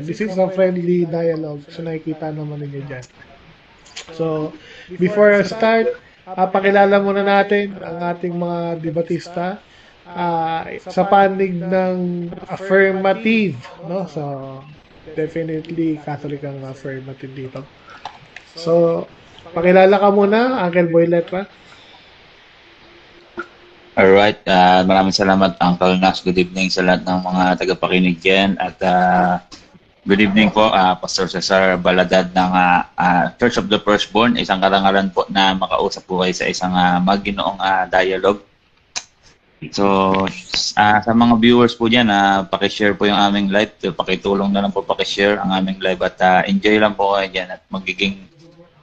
This is a friendly dialogue. So nakikita naman ninyo dyan. So, before I start, pakilala muna natin ang ating mga debatista sa panig ng affirmative, no? So, definitely Catholic ang affirmative dito. So, pakilala ka muna, Uncle Boy Letra. Alright, maraming salamat Uncle Nas. Good evening sa lahat ng mga tagapakinig dyan. At good evening po, Pastor Cesar Baladad ng Church of the Firstborn. Isang karangalan po na makausap po kayo sa isang maginoong dialogue. So, sa mga viewers po dyan, pakishare po yung aming live. Pakitulong na lang po pakishare ang aming live at enjoy lang po kayo dyan at magiging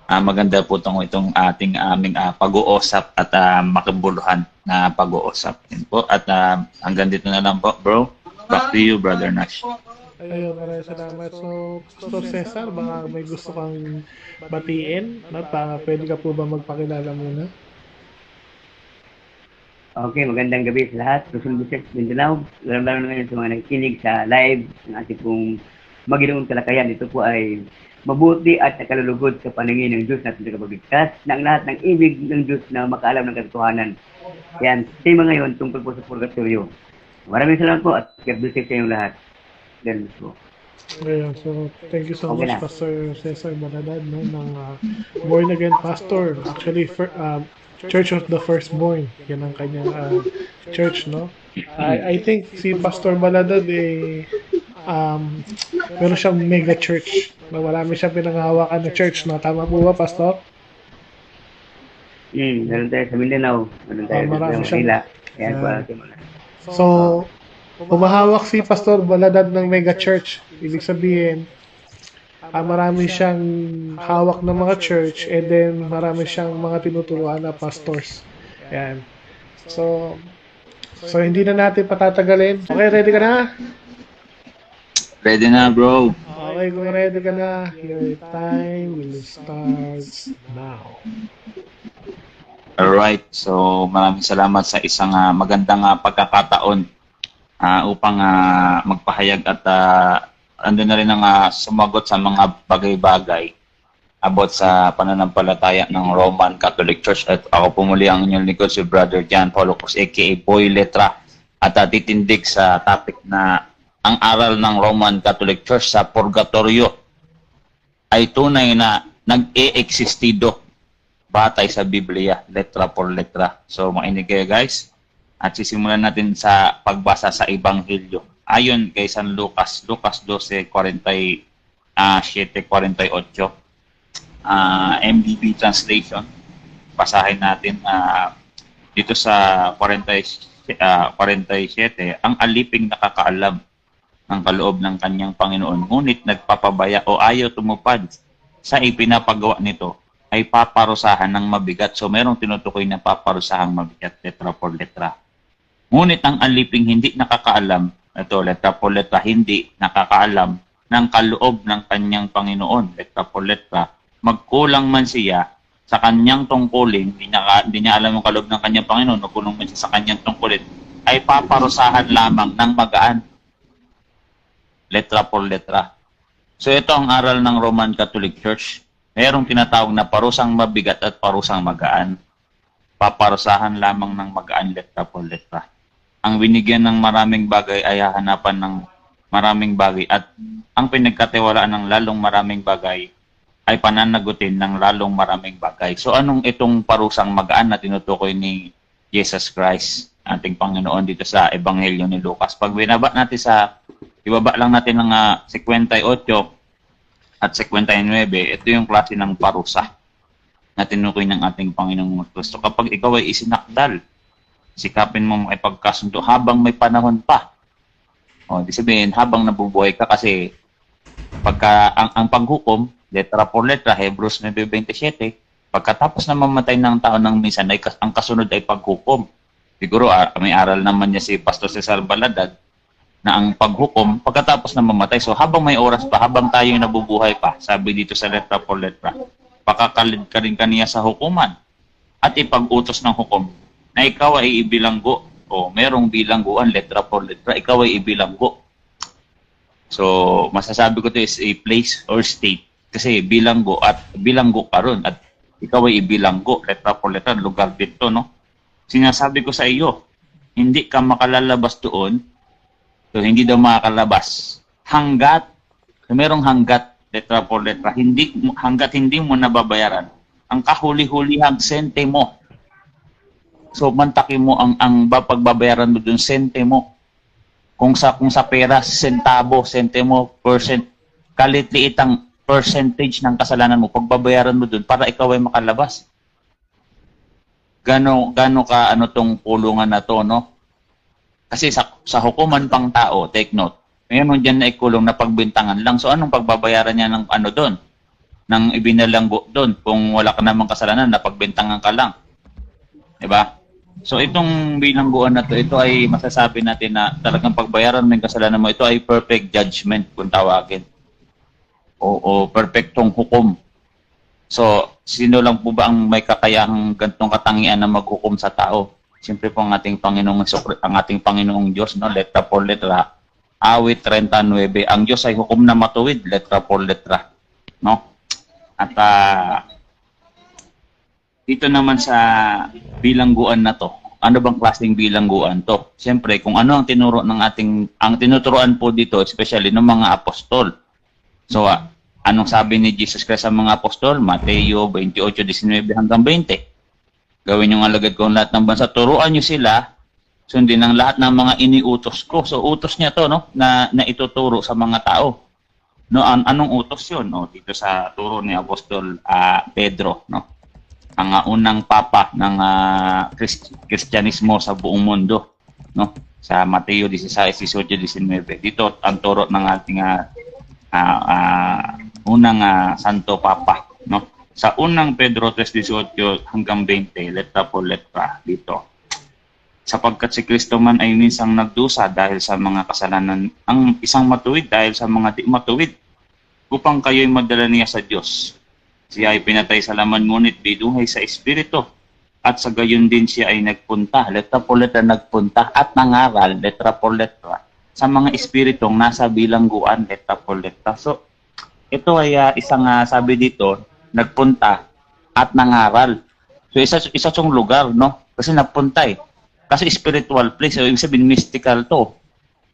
maganda po itong aming pag-uusap at makibuluhan na pag-uusap din po. At hanggang dito na lang po, bro. Back to you, Brother Nash. Ayun, maraming salamat. So, Pastor Cesar, baka may gusto kang batiin? Pwede ka po ba magpakilala muna? Okay, magandang gabi sa lahat. Luzon, Visayas, Mindanao. Lalo na ngayon sa mga nakikinig sa live ng ating pong maginoong talakayan. Ito po ay mabuti at nakalulugod sa paningin ng Diyos natin tagapagligtas na ang lahat ng ibig ng Diyos na makaalam ng katotohanan. Yan, tema ngayon tungkol po sa purgatorio. Maraming salamat po at God bless sa inyong lahat. Ganun po. Ayan, so thank you so much, Pastor Cesar Baladad, no, ng Born Again Pastor. Actually, Church of the Firstborn. Yan ang kanyang church, no? I think si Pastor Baladad meron siyang mega church. Marami siyang pinanghahawakan na church, no? Tama po ba, Pastor? Meron tayo sa Mindanao. Meron tayo sa Manila. Ayan po ang tema. So, humahawak si Pastor Baladad ng mega church. Ibig sabihin, marami siyang hawak ng mga church and then marami siyang mga tinuturuan na pastors. Ayan. So hindi na natin patatagalin. Okay, ready ka na? Ready na, bro. Okay, kung ready ka na, your time will start now. Alright, so maraming salamat sa isang magandang pagkakataon upang magpahayag at andun na rin ang sumagot sa mga bagay-bagay about sa pananampalataya ng Roman Catholic Church. At ako po muli ang inyong lingkod, si Brother John Paulo Cruz, aka Boy Letra, at titindig sa topic na ang aral ng Roman Catholic Church sa purgatorio ay tunay na nag-e-existido batay sa Biblia, letra por letra. So makinig kayo guys at sisimulan natin sa pagbasa sa Ebanghelyo. Ayon kay San Lucas, Lucas 12:47-48, MBB translation. Basahin natin dito sa 47, ang aliping nakakaalam ng kaloob ng kanyang Panginoon, ngunit nagpapabaya o ayaw tumupad sa ipinapagawa nito, ay paparusahan ng mabigat. So merong tinutukoy na paparusahang mabigat, letra por letra. Ngunit ang aliping hindi nakakaalam, ito, letra por letra, hindi nakakaalam ng kaloob ng kanyang Panginoon, letra por letra, magkulang man siya sa kanyang tungkulin, hindi niya alam yung kaloob ng kanyang Panginoon, magkulang man siya sa kanyang tungkulin, ay paparusahan lamang ng magaan, letra por letra. So ito ang aral ng Roman Catholic Church. Mayroong tinatawag na parusang mabigat at parusang magaan. Paparusahan lamang ng magaan, letra por letra. Ang binigyan ng maraming bagay ay hahanapan ng maraming bagay at ang pinagkatiwalaan ng lalong maraming bagay ay pananagutin ng lalong maraming bagay. So anong itong parusang magaan na tinutukoy ni Jesus Christ, ating Panginoon, dito sa Ebanghelyo ni Lucas? Pag binaba natin ibaba lang natin ng 58 at 59, ito yung klase ng parusa na tinukoy ng ating Panginoong Kristo. Kapag ikaw ay isinakdal, sikapin mo makipagkasundo habang may panahon pa. O, di sabihin, habang nabubuhay ka, kasi pagka ang paghukom, letra por letra, Hebrews 9:27, pagkatapos na mamatay ng tao ng minsan, ang kasunod ay paghukom. Siguro may aral naman niya si Pastor Cesar Baladad na ang paghukom pagkatapos na mamatay. So habang may oras pa, habang tayo nabubuhay pa, sabi dito sa letra por letra, pakakalid ka rin kaniya sa hukuman at ipag-utos ng hukom na ikaw ay ibilanggo o merong bilangguan, letra por letra, ikaw ay ibilanggo. So, masasabi ko to is a place or state. Kasi bilanggo at bilanggo ka ron. At ikaw ay ibilanggo. Letra por letra, lugar dito, no? Sinasabi ko sa iyo, hindi ka makalalabas doon. So, hindi daw makakalabas. Hanggat, merong hanggat, letra por letra, hanggat hindi mo nababayaran. Ang kahuli-hulihang sentimo. So, mantakin mo ang pagbabayaran mo doon, sentimo. Kung sa pera, sentimo, percent, kalit-liit ang percentage ng kasalanan mo, pagbabayaran mo dun para ikaw ay makalabas. Gano ka tong pulungan na to, no? Kasi sa hukuman pang tao, take note, mayroon dyan na ikulong na pagbintangan lang. So anong pagbabayaran niya ng doon? Nang ibinalanggo doon kung wala ka namang kasalanan na pagbintangan ka lang. 'Di ba? So itong bilangguan na to, ito ay masasabi natin na talagang pagbayaran mo yung kasalanan mo, ito ay perfect judgment kung tawagin. O perfectong hukom. So, sino lang po ba ang may kakayahang gantong katangian na maghukom sa tao? Siyempre po ang ating Panginoong Diyos, no? Letra por letra. Awit 39. Ang Diyos ay hukom na matuwid, letra por letra. No? At dito naman sa bilangguan na to, ano bang klaseng bilangguan to? Siyempre, kung ano ang tinuturuan po dito, especially ng mga apostol. So, anong sabi ni Jesus Christ sa mga apostol? Mateo 28:19 hanggang 20. Gawin yung alagad ko ang lahat ng bansa. Turuan nyo sila, sundin ang lahat ng mga iniutos ko. So, utos niya to, no? Na ituturo sa mga tao. No, anong utos yun? No? Dito sa turo ni Apostol Pedro, no? Ang unang papa ng Kristyanismo sa buong mundo, no? Sa Mateo 16:18-19. Dito ang turo ng ating unang santo papa, no? Sa unang Pedro 3:18 hanggang 20, letra por letra dito. Sapagkat si Kristo man ay minsang nagdusa dahil sa mga kasalanan, ang isang matuwid dahil sa mga di matuwid, upang kayo'y madala niya sa Diyos. Siya ay pinatay sa laman, ngunit binuhay sa Espiritu. At sa gayon din siya ay nagpunta, letra por letra nagpunta, at nangaral, letra por letra, sa mga espiritong nasa bilangguan, letra por letra. So, ito ay isang sabi dito, nagpunta at nangaral. So, isa siyang lugar, no? Kasi nagpunta eh. Kasi spiritual place, so, ibig sabihin mystical to.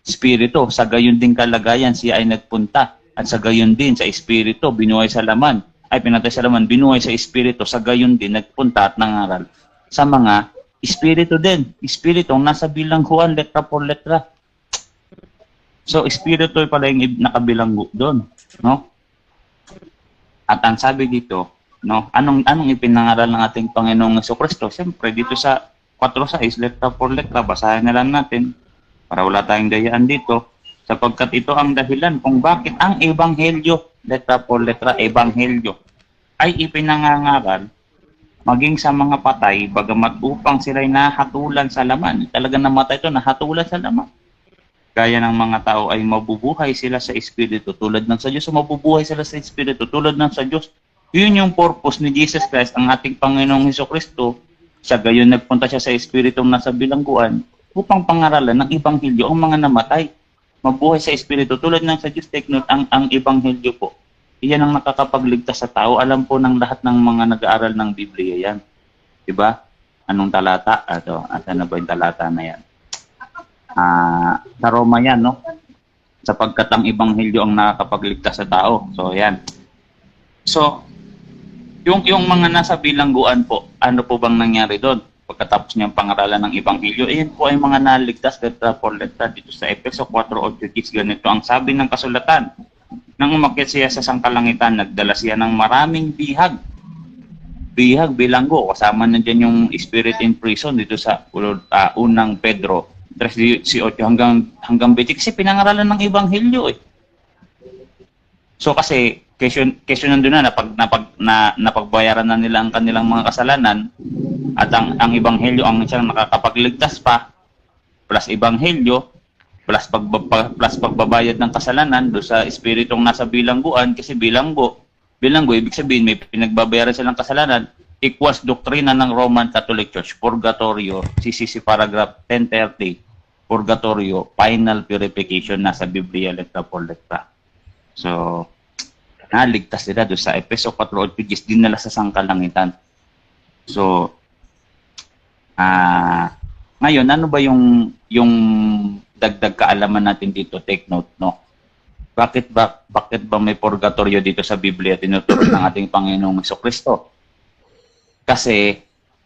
Spirito, sa gayon din kalagayan, siya ay nagpunta. At sa gayon din, sa Espiritu, binuhay sa laman. Ay, pinatay sa laman, binuhay sa Espiritu. Sa gayon din, nagpunta at nangaral. Sa mga Espiritu din. Espiritu, nasa bilangguan, letra por letra. So, Espiritu pala yung nakabilanggo doon. No? At ang sabi dito, no, anong ipinangaral ng ating Panginoong Jesucristo? Siyempre, dito sa 4:6, letra por letra, basahin na lang natin para wala tayong dayaan dito. Sapagkat ito ang dahilan kung bakit ang Ebanghelyo, letra por letra, Ebanghelyo, ay ipinangangaral maging sa mga patay, bagamat upang sila'y nahatulan sa laman. Talagang namatay ito, nahatulan sa laman. Gaya ng mga tao ay mabubuhay sila sa Espiritu tulad ng sa Diyos. So, mabubuhay sila sa Espiritu tulad ng sa Diyos. Yun yung purpose ni Jesus Christ, ang ating Panginoong Jesucristo. Sa gayon nagpunta siya sa Espiritong nasa bilangguan upang pangaralan ng Ebanghelyo ang mga namatay. Mabuhay sa Espiritu tulad ng sa Diyos. Take note, ang Ebanghelyo po, iyan ang nakakapagligtas sa tao. Alam po ng lahat ng mga nag-aaral ng Biblia yan. Diba? Anong talata? Ano ba yung talata na yan? Sa Roma yan, no? Sapagkat ang Ebanghelyo ang nakakapagligtas sa tao. So, yan. So, yung mga nasa bilangguan po, ano po bang nangyari doon? Pagkatapos niyang pangaralan ng Ebanghelyo, iyan po ay mga naligtas, letra por letra, dito sa Efeso 4:8, ganito ang sabi ng kasulatan. Nang umakyat siya sa sangkalangitan, nagdala siya ng maraming bihag. Bihag, bilanggo, kasama na dyan yung spirit in prison dito sa unang Pedro 3:18 hanggang 20, kasi pinangaralan ng Ebanghelyo eh. So kasi, kesyo nandun na napagbayaran na nila ang kanilang mga kasalanan at ang Ebanghelyo ang siyang nakakapagligtas pa, plus Ebanghelyo, plus pagbabayad ng kasalanan do sa espiritong nasa bilangguan, kasi bilanggo ibig sabihin may pinagbabayaran silang kasalanan, equals doktrina ng Roman Catholic Church, Purgatorio, CCC paragraph 1030, purgatorio, final purification na sa Biblia letra por letra. So, naligtas sila doon sa Efeso 4:8, dinala sa sangkalangitan. So, ngayon, ano ba yung dagdag kaalaman natin dito? Take note, no? Bakit ba may purgatorio dito sa Biblia tinuturo ng ating Panginoong Jesucristo? Kasi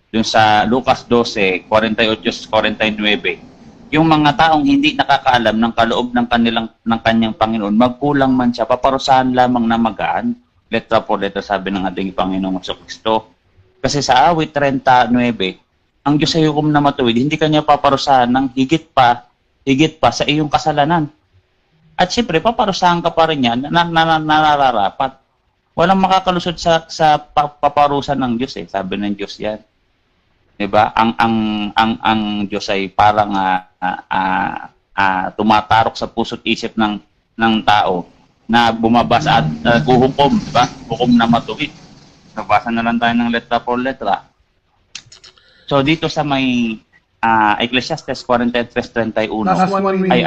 dun sa Lucas 12:48-49, yung mga taong hindi nakakaalam ng kaloob ng kanyang Panginoon, magkulang man siya, paparusahan lamang na magaan, letra por letra, sabi ng ating Panginoong Jesucristo. Kasi sa awit 39, ang Diyos ay hukom na matuwid, hindi kanya paparusahan ng higit pa sa iyong kasalanan. At siyempre, paparusahan ka pa rin yan na nararapat. Walang makakalusot sa paparusa ng Diyos sabi ng Diyos yan. Diba? Ang Diyos ay parang tumatarok sa puso't isip ng tao na bumabasa at guhukom, diba? Hukom na matuwid. Nabasa na lang tayo ng letra por letra. So dito sa may Ecclesiastes 43:31 Last 1 minute.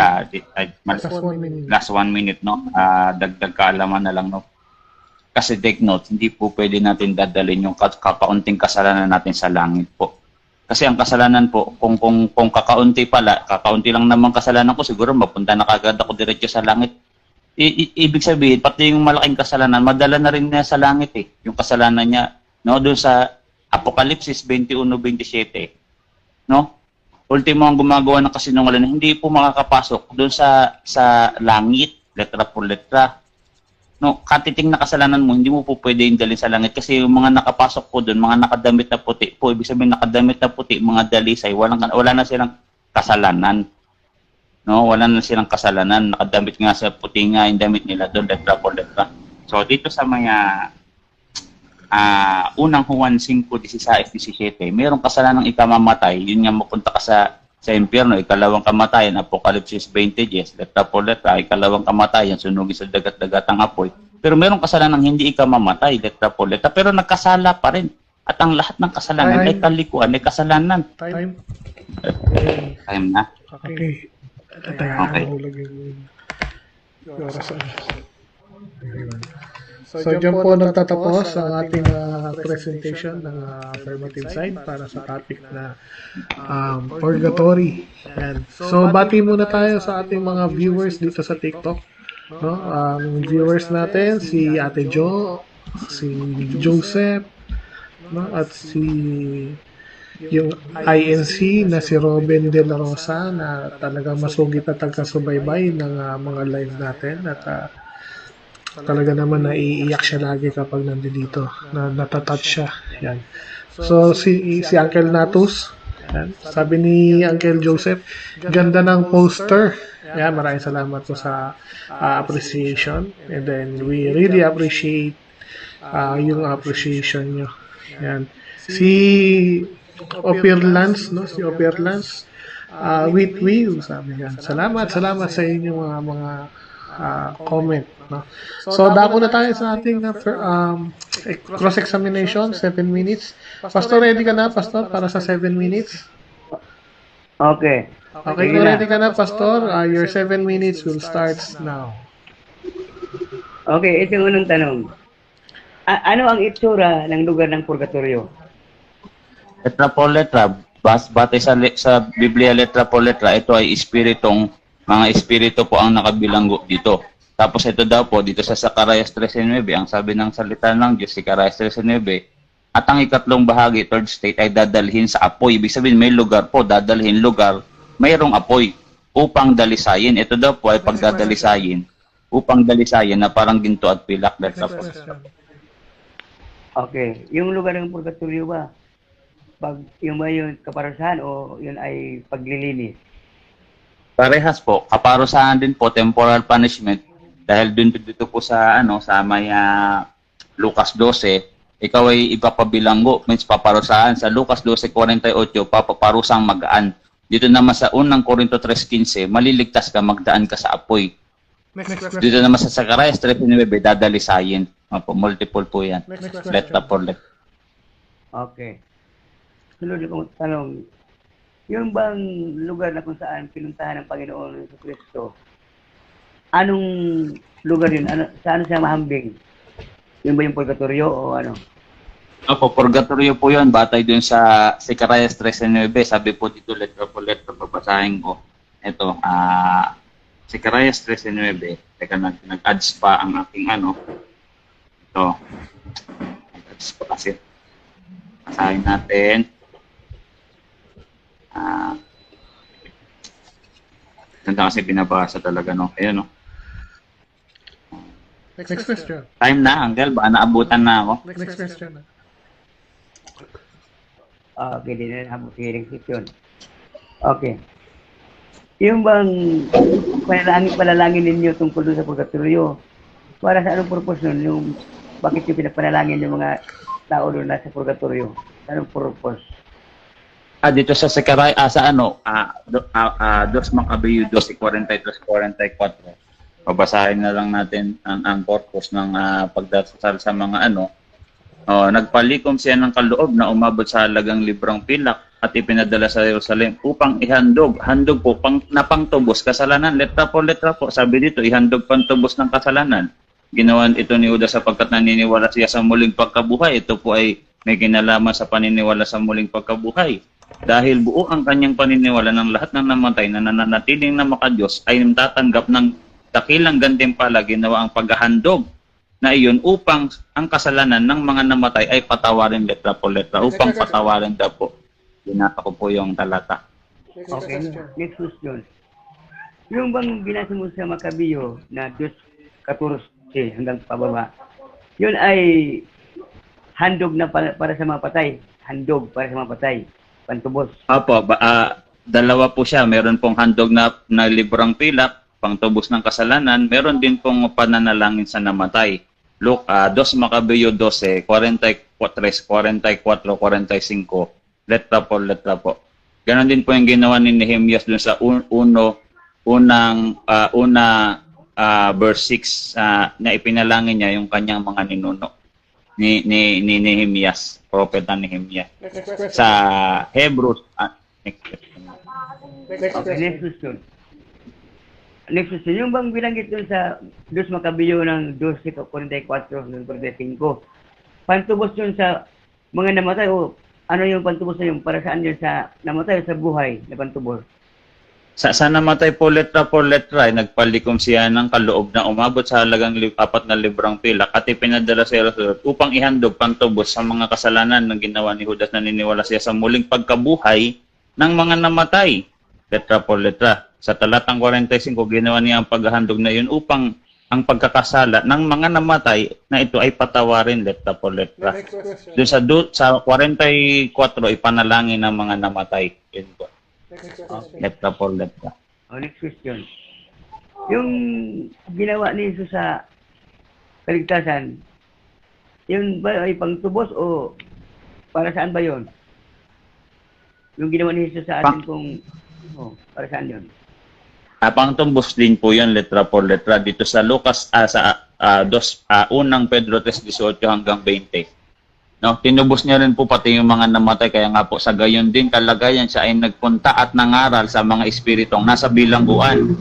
Last 1 minute, no? Dagdag kaalaman na lang, no? Kasi take note, hindi po pwede natin dadalhin yung kakaunting kasalanan natin sa langit po. Kasi ang kasalanan po, kung kakaunti lang naman kasalanan ko, siguro mapunta na kagad ako diretso sa langit. Ibig sabihin, pati yung malaking kasalanan, madala na rin niya sa langit yung kasalanan niya, no? Doon sa Apokalipsis 21:27, no? Ultimo ang gumagawa ng kasinungalingan, hindi po makakapasok doon sa langit, letra por letra. No, katiting na kasalanan mo, hindi mo po pwede yung dalhin sa langit kasi yung mga nakapasok po doon, mga nakadamit na puti po, ibig sabihin nakadamit na puti, mga dalisay, wala na silang kasalanan. No, wala na silang kasalanan, nakadamit nga sa puti nga yung damit nila doon, letra por letra. So dito sa mga unang Juan 5:16-17, mayroong kasalanang ikamamatay, yun nga mapunta ka sa impyerno, ikalawang kamatayan, Apokalipsis 20:10, letra por letra, ikalawang kamatayan, sunugin sa dagat-dagatang apoy. Pero mayroong kasalanang hindi ikamamatay, letra por letra, pero nagkasala pa rin. At ang lahat ng kasalanan ay kalikuan, ay kasalanan. Time. Time na. Okay. Okay. So, dyan po nagtatapos ang ating presentation ng affirmative side para sa topic na purgatory. Yan. So, bati muna tayo sa ating mga viewers dito sa TikTok. No? Ang viewers natin, si Ate Jo, si Joseph, no? At si yung INC na si Robin De La Rosa na talagang masugit at tagasubaybay ng mga live natin at talaga naman naiiyak siya lagi kapag nandito na natatouch siya. Yan. So si Uncle Natus, yan. Sabi ni Uncle Joseph, ganda ng poster. Yan, maraming salamat po sa appreciation, and then we really appreciate yung appreciation nyo. Yan. Si Opirlans, no? Si Opirlans, with you, sabi yan. Salamat sa inyong mga comment, no? So dako na tayo sa ating cross-examination, 7 minutes. Pastor, ready ka na, Pastor, para sa 7 minutes? Okay. Okay, kung ready ka na, Pastor, your 7 minutes will start now. Okay, ito yung unang tanong. Ano ang itsura ng lugar ng purgatorio? Letra por letra, batay sa Biblia letra por letra, ito ay mga espiritu po ang nakabilanggo dito. Tapos ito daw po, dito sa Zacarias 13:9, ang sabi ng salita ng Diyos, Zacarias 13:9, at ang ikatlong bahagi, third state, ay dadalhin sa apoy. Ibig sabihin, may lugar po, dadalhin lugar, mayroong apoy upang dalisayin. Ito daw po ay pagdadalisayin, upang dalisayin na parang ginto at pilak. Letra po. Okay. Yung lugar ng purgatorio ba? Yung ba yung kaparasahan o yun ay paglilinis? Parehas po, kaparusahan din po, temporal punishment, dahil dito po sa may Lucas 12, ikaw ay ipapabilanggo, means paparusahan. Sa Lucas 12:48, paparusang magaan. Dito naman sa unang Corinto 3:15, maliligtas ka, magdaan ka sa apoy. Dito naman sa Zacarias 13:9, dadalisayin. Multiple po yan. Letra por letra. Okay. Sunod kong tanong, yung bang lugar na kung saan pinuntahan ng Panginoon sa Kristo, anong lugar yun? Saan siya mahambing? Yun ba yung purgatorio o ano? Opo, purgatorio po yun. Batay dun sa Zacarias 13:9. Sabi po dito, letra po letra, babasahin ko. Ito, Zacarias 13:9. Teka, nag-adds pa ang aking ano. Ito. Nag-adds pa kasi. Basahin natin. Ganda kasi binabasa talaga, no? Ayun, no? Next question. Time na, Uncle. Baka naabutan na ako. Next question. Okay, din na habang hearing session. Okay. Yung bang panalangin ninyo tungkol doon sa purgatorio, para sa anong purpose nun? Yung, bakit yung pinapanalangin yung mga tao doon nasa purgatorio? Anong purpose? Dito sa Zacarias, sa ano, 2 Macabeyo 12:43-44. Babasahin na lang natin ang purpose ng pagdasal sa mga ano. Nagpalikom siya ng kaloob na umabot sa halagang librang pilak at ipinadala sa Jerusalem upang handog po, napangtubos kasalanan. Letra po, sabi dito, ihandog pantubos ng kasalanan. Ginawa ito ni Judas sapagkat naniniwala siya sa muling pagkabuhay. Ito po ay may kinalaman sa paniniwala sa muling pagkabuhay. Dahil buo ang kanyang paniniwala ng lahat ng namatay na nananatiling na makadiyos ay tatanggap ng dakilang gantimpala, ginawa ang paghahandog na iyon upang ang kasalanan ng mga namatay ay patawarin, letra po letra, upang patawarin daw po. Binasa ko po yung talata. Okay, next question. Yung bang binasa mo sa Macabeyo na 2:14 hanggang pababa, yun ay handog na para sa mga patay. Handog para sa mga patay. Pantubos. Opo, dalawa po siya. Meron pong handog na librang pilak, pangtubos ng kasalanan. Meron din pong pananalangin sa namatay. Look, 2 Macabeyo 12:43-44-45. Letra po. Ganon din po yung ginawa ni Nehemias dun sa verse 6 na ipinalangin niya yung kanyang mga ninuno ni Nehemias, propeta Nehemias. Sa Hebrews, next question. Next question. Yung bang binanggit dun sa 2 Macabeyo ng 12:44-45, pantubos yun sa mga namatay o ano yung pantubos na yun? Para saan yun? Sa namatay o sa buhay na pantubos? Sa namatay po letra, ay nagpalikom siya ng kaloob na umabot sa halagang 4 na librang pilak at ipinadala sa Jerusalem upang ihandog pantubos sa mga kasalanan na ginawa ni Judas. Naniniwala siya sa muling pagkabuhay ng mga namatay. Letra po letra. Sa talatang 45, ginawa niya ang paghahandog na yun upang ang pagkakasala ng mga namatay na ito ay patawarin, letra po letra. Doon sa 44, ipanalangin ng mga namatay. Yun po. Letra po letra. Next question. Yung ginawa ni Jesus sa kaligtasan, yun ba ay pangtubos o para saan ba yun? Yung ginawa ni Jesus sa atin para saan yun? Pangtumbos din po yun, letra po letra. Dito sa Lucas, sa 1 Pedro 3:18 hanggang 20. No, tinubos niya rin po pati yung mga namatay, kaya nga po sa gayon din kalagayan siya ay nagpunta at nangaral sa mga espiritong nasa bilangguan.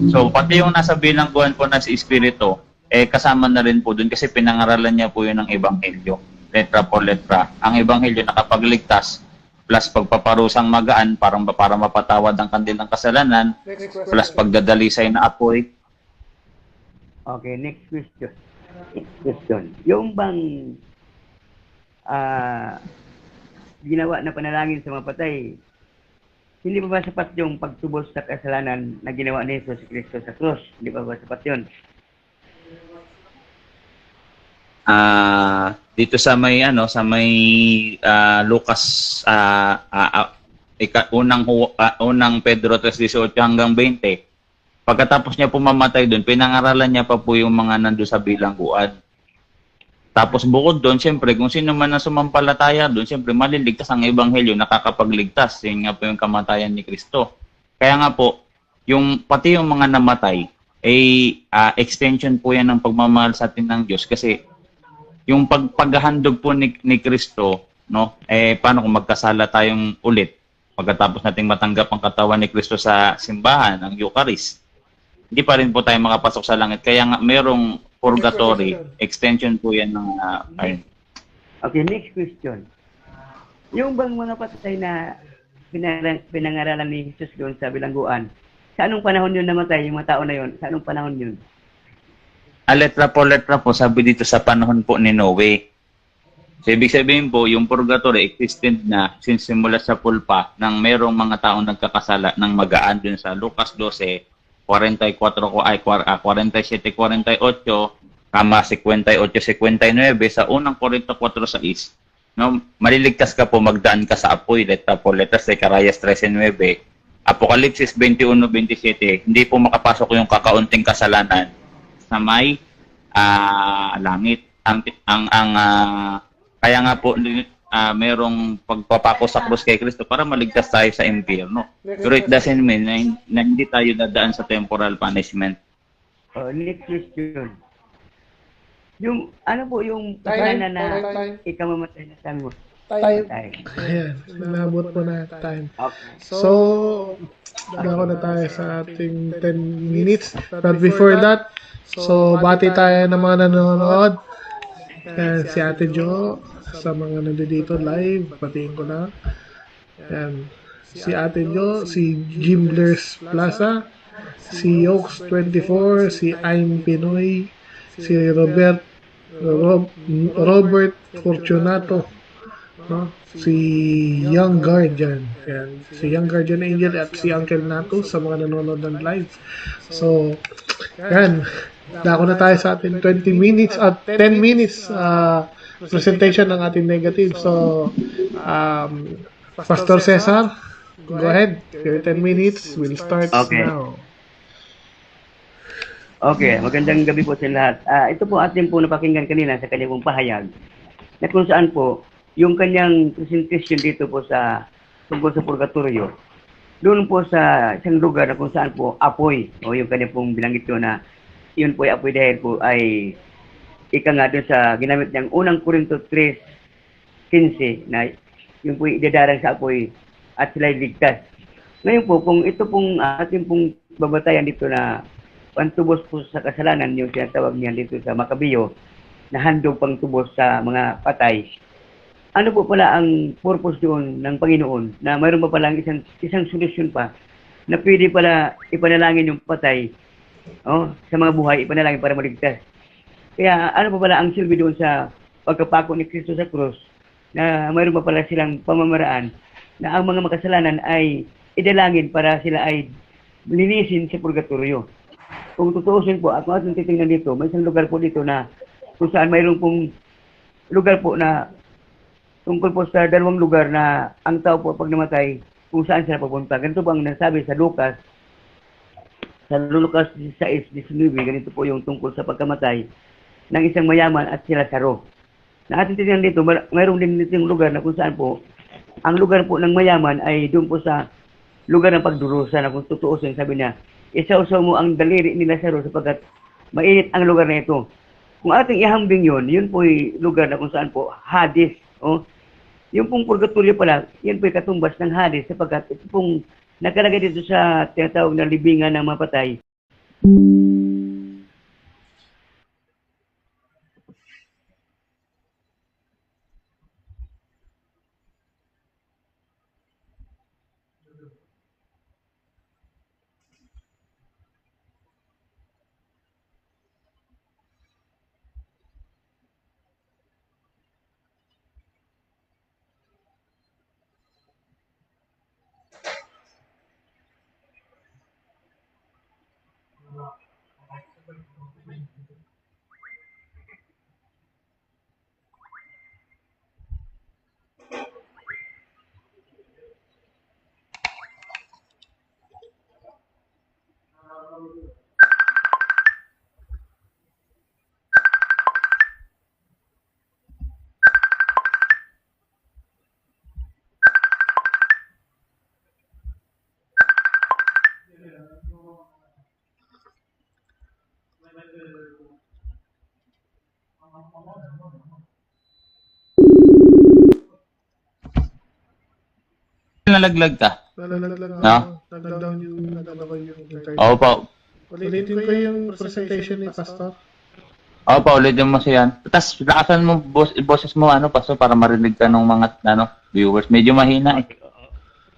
So pati yung nasa bilangguan po na si espiritu, kasama na rin po dun kasi pinangaralan niya po yun ng ebanghelyo. Letra po letra. Ang ebanghelyo nakapagligtas plus pagpaparusang magaan para mapatawad ang kanilang kasalanan plus pagdadalisay na apoy. Okay, next question. Yung bang ginawa na panalangin sa mga patay, hindi pa ba sapat yung pagtubos sa kasalanan na ginawa ni Jesus Kristo sa krus? Hindi pa ba sapat yun? Dito sa may Lucas unang Pedro 3:18 hanggang 20. Pagkatapos niya pumamatay doon, pinangaralan niya pa po yung mga nandoon sa bilangguan. Tapos bukod doon, siyempre, kung sino man na sumampalataya doon, siyempre maliligtas ang ebanghelyo, nakakapagligtas. Yun nga po yung kamatayan ni Kristo. Kaya nga po, pati yung mga namatay, extension po yan ng pagmamahal sa atin ng Diyos. Kasi yung paghahandog po ni Kristo, no, paano kung magkasala tayong ulit? pagkatapos nating matanggap ang katawan ni Kristo sa simbahan, ang Eucharist, hindi pa rin po tayo makapasok sa langit. Kaya nga, merong purgatory, extension po yan ng Okay, next question. Yung bang mga patay na pinangaralan ni Jesus doon sa bilangguan, sa anong panahon yun namatay, yung mga tao na yun? Sa anong panahon yun? letra po, sabi dito sa panahon po ni Noe. So, ibig sabihin po, yung purgatory existed na since simula sa pulpa ng merong mga taong nagkakasala ng magaan dun sa Lucas 12, 47, 48, kama 58, 59, sa unang 44:6, no, maliligtas ka po, magdaan ka sa apoy, letra po, letras Zacarias 13:9, Apokalipsis 21:27, hindi po makapasok yung kakaunting kasalanan sa may langit. Kaya nga po, merong pagpapako sa krus kay Kristo para maligtas tayo sa impyerno. Pero it doesn't mean na hindi tayo dadaan sa temporal punishment. Next question. Yung, ano po yung Time, kasalanan na time. ikaw mamatay na sabi mo? Time. Time. Ayan, nabot po na time. Okay. So, dako na tayo sa ating 10 minutes. But before that, so bati tayo ng mga nanonood. Yan, si Ate Jo, sa mga nandito live, batiin ko na. Yan, si Ate Jo, si Gimblers Plaza, si Yokes24, si Aim Pinoy, si Robert Fortunato, no? Si Young Guardian, yan, si Young Guardian Angel at si Uncle Nato sa mga nanonood ng live. So, yan, dako na tayo sa ating 20 minutes at 10 minutes presentation ng ating negative. So, Pastor Cesar, go ahead. Your 10 minutes will start Okay. now. Okay, magandang gabi po sa lahat. Ito po ating po napakinggan kanina sa kanyang pong pahayag na kung saan po yung kanyang presentation dito po sa tungkol sa purgatorio. Doon po sa isang lugar na kung saan po apoy o yung kanyang pong binanggit ko na yun po ay apoy dahil po ay ika nga doon sa ginamit niyang unang Korinto 3:15 na yung po idadarang sa apoy at sila'y ligtas. Ngayon po, kung ito pong ating pong babatayan dito na pantubos po sa kasalanan, yung tinatawag niya dito sa Makabiyo, na handog pang tubos sa mga patay. Ano po pala ang purpose doon ng Panginoon na mayroon pa palang isang solusyon pa na pwede pala ipanalangin yung patay sa mga buhay, ipanalangin para maligtas. Kaya ano pa pala ang silbi doon sa pagkapako ni Kristo sa krus na mayroon pa pala silang pamamaraan na ang mga makasalanan ay idalangin para sila ay linisin sa purgatorio. Kung tutuusin po, at kung ating titingnan dito, may isang lugar po dito na kung saan mayroon pong lugar po na tungkol po sa dalawang lugar na ang tao po pag namatay, kung saan sila pupunta. Ganito po ang nasabi sa Lucas 16:19, ganito po yung tungkol sa pagkamatay ng isang mayaman at si Lazaro. Na ating titingnan dito, mayroon din dito yung lugar na kung saan po, ang lugar po ng mayaman ay doon po sa lugar ng pagdurusa na kung tutuusin, sabi niya, isausaw mo ang daliri ni Lazaro sapagkat mainit ang lugar na ito. Kung ating ihambing yun po yung lugar na kung saan po, Hades. Yung pong purgatorio pala, yan po yung katumbas ng Hades sapagkat ito pong nakalagay dito sa tinatawag na libingan ng mga patay. nalaglag ka. Nalalaglag No? nag-down yung internet. Oo pa. Ulitin ko yung presentation ni Pastor. Oo pa, ulitin mo siya. Tapos, lakasan mo, boses mo, Pastor, para marinig ka ng mga, viewers. Medyo mahina eh.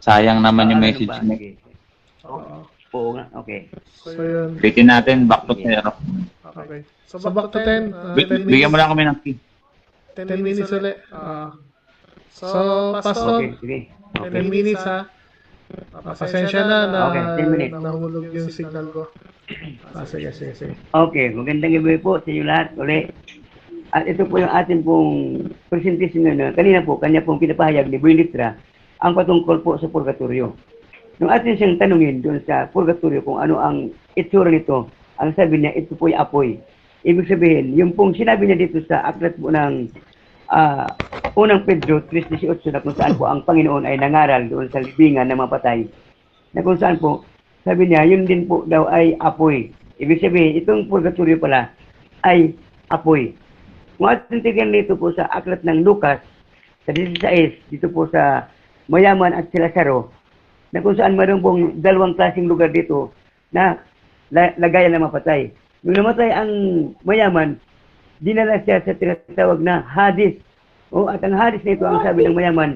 Sayang naman yung message mo. Sige. Oo. Oo nga, okay. So, yun. Ulitin natin, back to 0. Okay. So, back to 10. 10 Bigyan mo minutes. lang kami ng key. 10 minutes ulit. So, Pastor, Okay, sige. 10 Okay. minutes ha. Pasensya na Okay, 10 minutes. nahulog yung signal ko. Sige. Okay, magandang gabi po sa inyo lahat uli. At ito po yung ating pong presentation na kanina po, kanya pong pinapahayag ni Boy Litra ang patungkol po sa purgatorio. Nung atin siyang tanungin doon sa purgatorio kung ano ang itsura nito, ang sabi niya, ito po yung apoy. Ibig sabihin, yung pong sinabi niya dito sa aklat po ng unang Pedro 3:18 na kung saan po ang Panginoon ay nangaral doon sa libingan ng mga patay, na kung saan po, sabi niya, yun din po daw ay apoy. Ibig sabihin, itong purgatorio pala ay apoy. Kung ating tignan dito po sa aklat ng Lucas, sa 16, dito po sa Mayaman at si Lazaro, na kung saan mayroon pong dalawang klaseng lugar dito na lagayan ng mapatay. Nung namatay ang mayaman, dinala siya sa tinatawag na Hades. At ang Hades na ito, ang sabi ng mayaman,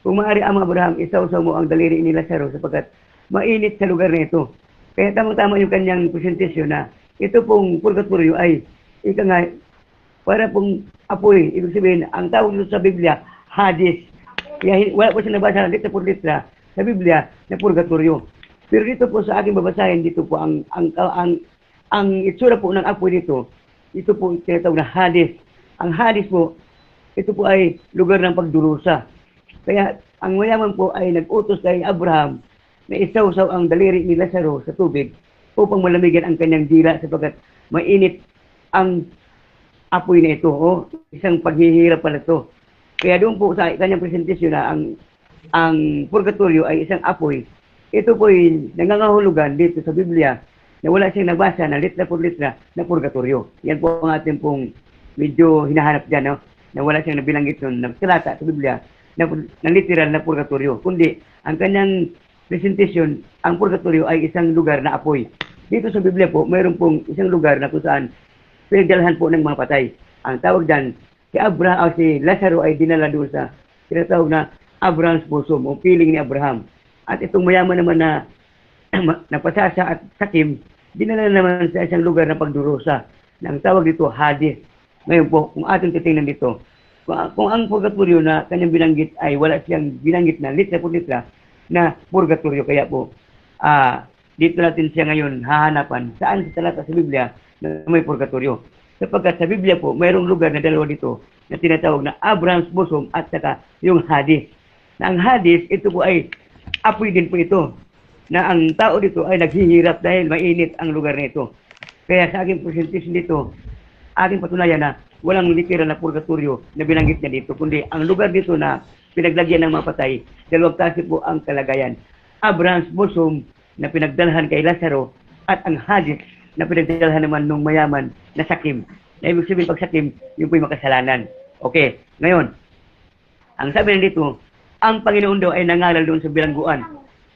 kung maaari ang Abraham, isawsaw mo ang daliri ni Lazaro sapagkat mainit sa lugar na ito. Kaya tamang-tama yung kanyang presentasyon na ito pong purgatorio ay ika nga, para pong apoy. Ibig sabihin, ang tawag nito sa Biblia, Hades. Kaya wala po siya nabasa litra por litra sa Biblia na purgatorio. Pero dito po sa aking babasahin, dito po ang itsura po ng apoy dito, ito po tinatawag na Hades. Ang Hades po, ito po ay lugar ng pagdurusa. Kaya ang mayaman po ay nag-utos kay Abraham na isawsaw ang daliri ni Lazaro sa tubig upang malamigan ang kanyang dila sapagkat mainit ang apoy na ito. Isang paghihirap pala ito. Kaya doon po sa kanyang presentasyon na ang purgatorio ay isang apoy. Ito po ay nangangahulugan dito sa Biblia na wala siyang nabasa na litra por litra na purgatorio. Yan po ang ating pong medyo hinahanap dyan, no? Na wala siyang nabilanggit nun na talata sa Biblia na literal na purgatorio. Kundi ang kanyang presentasyon, ang purgatorio ay isang lugar na apoy. Dito sa Biblia po, mayroon pong isang lugar na kung saan pinagdalahan po ng mga patay. Ang tawag dyan, si Lazaro ay dinala doon sa tinatawag na Abraham's bosom o piling ni Abraham. At itong mayaman naman na napasasa at sakim, dinala naman sa isang lugar na pagdurusa na ang tawag dito Hades. Ngayon po, kung ating titingnan dito, kung ang purgatorio na kanyang binanggit ay wala siyang binanggit na litra por litra na purgatorio, kaya po dito natin siya ngayon hahanapan saan sa talata sa Biblia na may purgatorio. Sapagkat sa Biblia po, mayroong lugar na dalawa dito na tinatawag na Abraham's bosom at saka yung Hades. Na ang Hades, ito po ay apoy din po ito. Na ang tao dito ay naghihirap dahil mainit ang lugar na ito. Kaya sa aking presentation dito, aking patunayan na walang literal na purgatorio na binanggit niya dito. Kundi ang lugar dito na pinaglagyan ng mga patay, dalawang klase po ang kalagayan. Abraham's bosom na pinagdalhan kay Lazaro at ang Hades na pinagdalhan naman ng mayaman na sakim. Na ibig sabihin pag sakim, yung po yung makasalanan. Okay, ngayon, ang sabi na dito, ang Panginoon daw ay nangaral doon sa bilangguan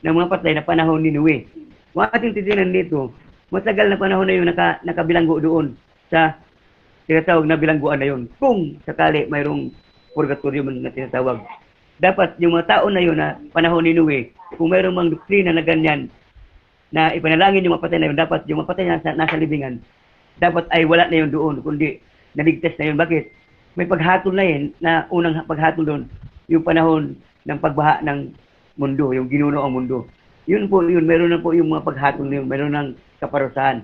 ng mga patay na panahon ni Noe. Kung ating titingnan dito, matagal na panahon na yung nakabilanggo doon sa tinatawag na bilangguan na yun. Kung sakali mayroong purgatorio na tinatawag. Dapat yung mga tao na yun na panahon ni Noe, kung mayroong mga doktrina na ganyan, na ipanalangin yung mapatay na yun, dapat yung mapatay na nasa libingan, dapat ay wala na yun doon, kundi naligtas na yun. Bakit? May paghatol na yun, na unang paghatol doon, yung panahon ng pagbaha ng mundo, yung ginuno ang mundo. Yun po, yun, meron na po yung mga paghatol na yun, meron ng kaparusahan.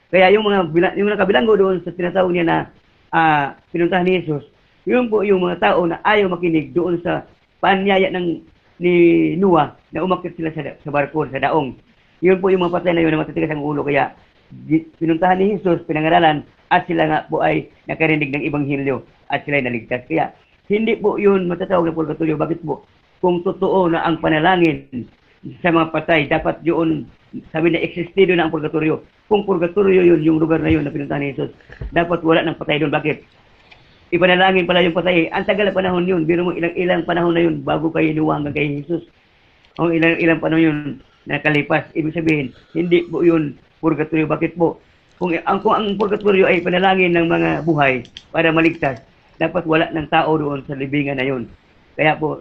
Kaya yung yung nakabilanggo doon sa tinatawag niya na pinuntahan ni Jesus, yun po yung mga tao na ayaw makinig doon sa paanyaya ni Noah na umakyat sila sa barko, sa daong. Yun po yung mga patay na yun na matitigas ang ulo. Kaya pinuntahan ni Jesus, pinangaralan, at sila nga po ay nakarinig ng Ebanghelyo at sila ay naligtas. Kaya hindi po yun matatawag na purgatorio. Bakit po? Kung totoo na ang panalangin sa mga patay, dapat yun, sabi na existido na ang purgatorio. Kung purgatorio yun, yung lugar na yun na pinuntahan ni Jesus, dapat wala ng patay doon. Bakit? Ipanalangin pala yung patay. Ang tagal na panahon yun. Biro mo ilang panahon na yun bago kayo inuwa hanggang kay Jesus. o ilang panahon yun nakalipas. Ibig sabihin, hindi po yun purgatorio. Bakit po? Kung ang purgatorio ay panalangin ng mga buhay para maligtas, dapat wala ng tao doon sa libingan na yun. Kaya po,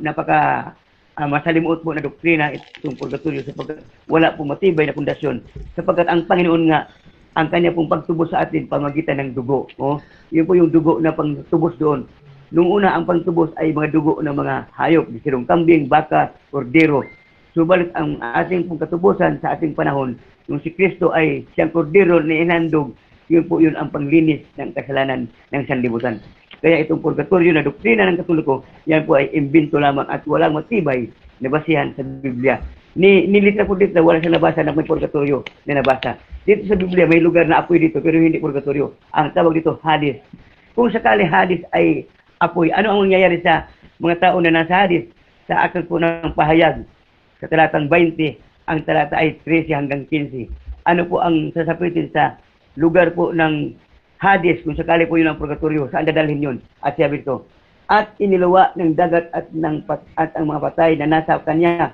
masalimuot po na doktrina itong purgatorio sapagkat wala po matibay na pundasyon. Sapagkat ang Panginoon nga, ang kanya pong pagtubos sa atin pamagitan ng dugo. Oh, yun po yung dugo na pangtubos doon. Nung una, ang pangtubos ay mga dugo ng mga hayop, bisirong kambing, baka, kordero. Subalit ang ating pong katubusan sa ating panahon, nung si Kristo ay siyang kordero na inandog, yun ang panglinis ng kasalanan ng sanlibutan. Kaya itong purgatorio na doktrina ng Katoliko, yan po ay imbento lamang at walang matibay na basihan sa Biblia. Ni litra po dito, wala siya nabasa na may purgatorio na nabasa. Dito sa Biblia, may lugar na apoy dito, pero hindi purgatorio. Ang tawag dito, Hades. Kung sakali Hades ay apoy, ano ang mangyayari sa mga tao na nasa Hades? Sa akal po ng pahayag, sa talatang 20, ang talata ay 13 hanggang 15. Ano po ang sasapitin sa lugar po ng Hades, kung sakali po yun ang purgatorio, saan dadalhin yun? At sabi ito, at iniluwa ng dagat at ang mga patay na nasa kanya,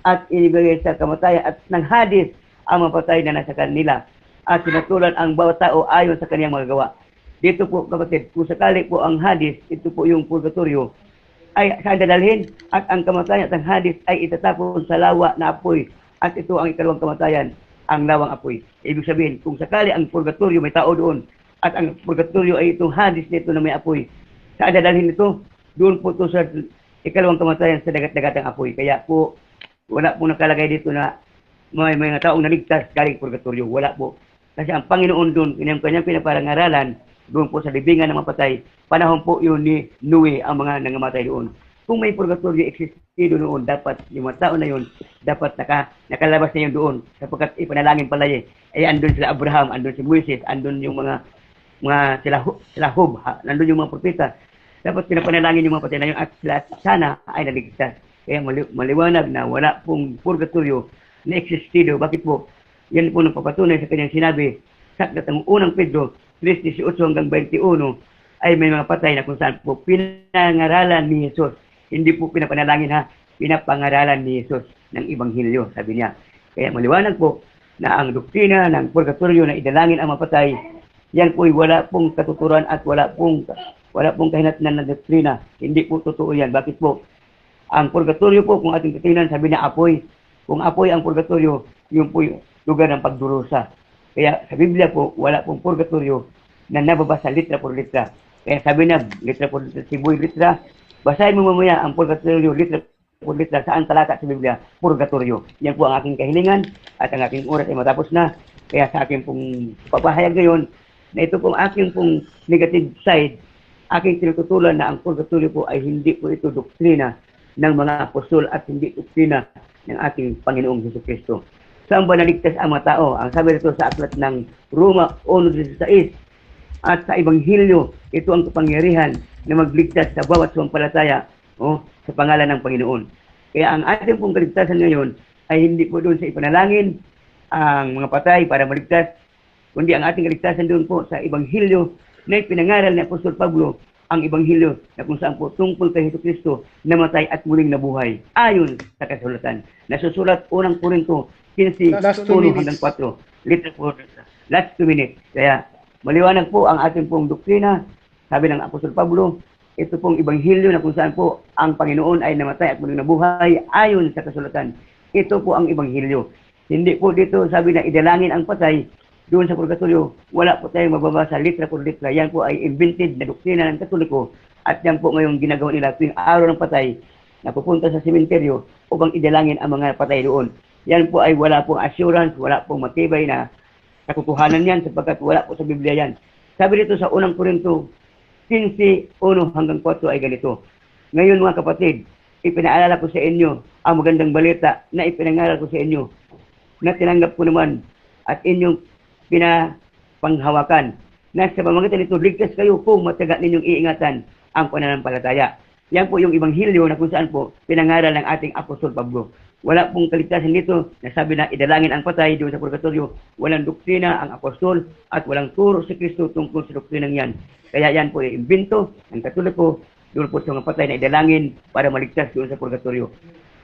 at inibigay sa kamatayan at ng Hades ang mga patay na nasa kanila, at sinatulan ang bawat tao ayon sa kaniyang mga gawa. Dito po, kapatid, kung sakali po ang Hades, ito po yung purgatorio, ay saan dadalhin? At ang kamatayan at ang Hades ay itatapon sa lawa na apoy, at ito ang ikalawang kamatayan, ang lawang apoy. Ibig sabihin, kung sakali ang purgatorio may tao doon, at ang purgatorio ay itong Hades nito na may apoy, saan dadalhin ito? Doon po ito sa ikalawang kamatayan sa dagat-dagatang apoy. Kaya po, wala po nakalagay dito na may mga taong naligtas galing purgatorio. Wala po. Kasi ang Panginoon doon, kanyang pinapangaralan, doon po sa libingan ng mapatay, panahon po yun ni Noe ang mga nangamatay doon. Kung may purgatorio existido noon, dapat yung mga tao na yun, dapat nakalabas na yun doon. Sapagkat ipanalangin pala ay andun sila Abraham, andun si Moises, andun yung mga sila Job, nandun yung mga propeta. Dapat pinapanalangin yung mga patay na yun at sila sana ay naligtas. Kaya maliwanag na wala pong purgatorio na existido. Bakit po? Yan po nang papatunay sa kanyang sinabi. Sakdat ang unang Pedro 3:18 hanggang 21 ay may mga patay na kung saan po pinangaralan ni Jesus. Hindi po pinapanalangin pinapangaralan ni Jesus ng Ebanghelyo, sabi niya. Kaya maliwanag po na ang doktrina ng purgatorio na idalangin ang mapatay, yan po ay wala pong katuturan at wala pong kahinatnan na doktrina. Hindi po totoo yan. Bakit po? Ang purgatorio po, kung ating titingnan, sabi niya apoy. Kung apoy ang purgatorio, yun po yung lugar ng pagdurusa. Kaya sa Biblia po, wala pong purgatorio na nababasa litra por litra. Kaya sabi niya, litra por litra, siboy litra. Basahin mo mamaya ang purgatorio, litra por litra. Saan talata sa Biblia? Purgatorio. Yan po ang aking kahilingan at ang aking oras ay matapos na. Kaya sa aking pong papahayag ngayon, na ito pong aking pong negative side, aking tinututulan na ang purgatorio po ay hindi po ito doktrina ng mga apostol at hindi doktrina ng ating Panginoong Jesucristo. Saan ba naligtas ang mga tao? Ang sabi nito sa aklat ng Roma 1:16, at sa Ebanghelyo, ito ang kapangyarihan na magligtas sa bawat sumampalataya sa pangalan ng Panginoon. Kaya ang ating pong kaligtasan ngayon ay hindi po doon sa ipanalangin ang mga patay para maligtas, kundi ang ating kaligtasan doon po sa Ebanghelyo na ipinangaral ni Apostol Pablo, ang Ebanghelyo na kung saan po tungkol kay Jesucristo namatay at muling nabuhay ayon sa kasulatan. Nasusulat unang Korinto 15:1 hanggang 4. Last 2 minutes. Kaya maliwanag po ang ating pong doktrina. Sabi ng Apostol Pablo, ito pong Ebanghelyo na kung saan po ang Panginoon ay namatay at muling nabuhay ayon sa kasulatan. Ito po ang Ebanghelyo. Hindi po dito sabi na idalangin ang patay. Doon sa purgatorio, wala po tayong mababasa litra por litra. Yan po ay invented na doktrina ng Katoliko at yan po ngayong ginagawa nila tuwing araw ng patay na pupunta sa sementeryo upang idalangin ang mga patay doon. Yan po ay wala pong assurance, wala pong matibay na katotohanan yan sapagkat wala po sa Biblia yan. Sabi dito sa unang Korinto 15:1 hanggang 4 ay ganito. Ngayon mga kapatid, ipinaalala ko sa inyo ang magandang balita na ipinangaral ko sa inyo na tinanggap ko naman at inyong pinapanghawakan na sa pamamagitan nito ligtas kayo kung mataga ninyong iingatan ang pananampalataya. Yan po yung Ebanghelyo na kung saan po pinangaral ng ating Apostol Pablo. Wala pong kaligtasan dito na sabi na idalangin ang patay doon sa purgatorio. Walang doktrina ang Apostol at walang turo si Kristo tungkol sa doktrinang yan. Kaya yan po ay imbento ng Katoliko doon po sa mga patay na idalangin para maligtas doon sa purgatorio.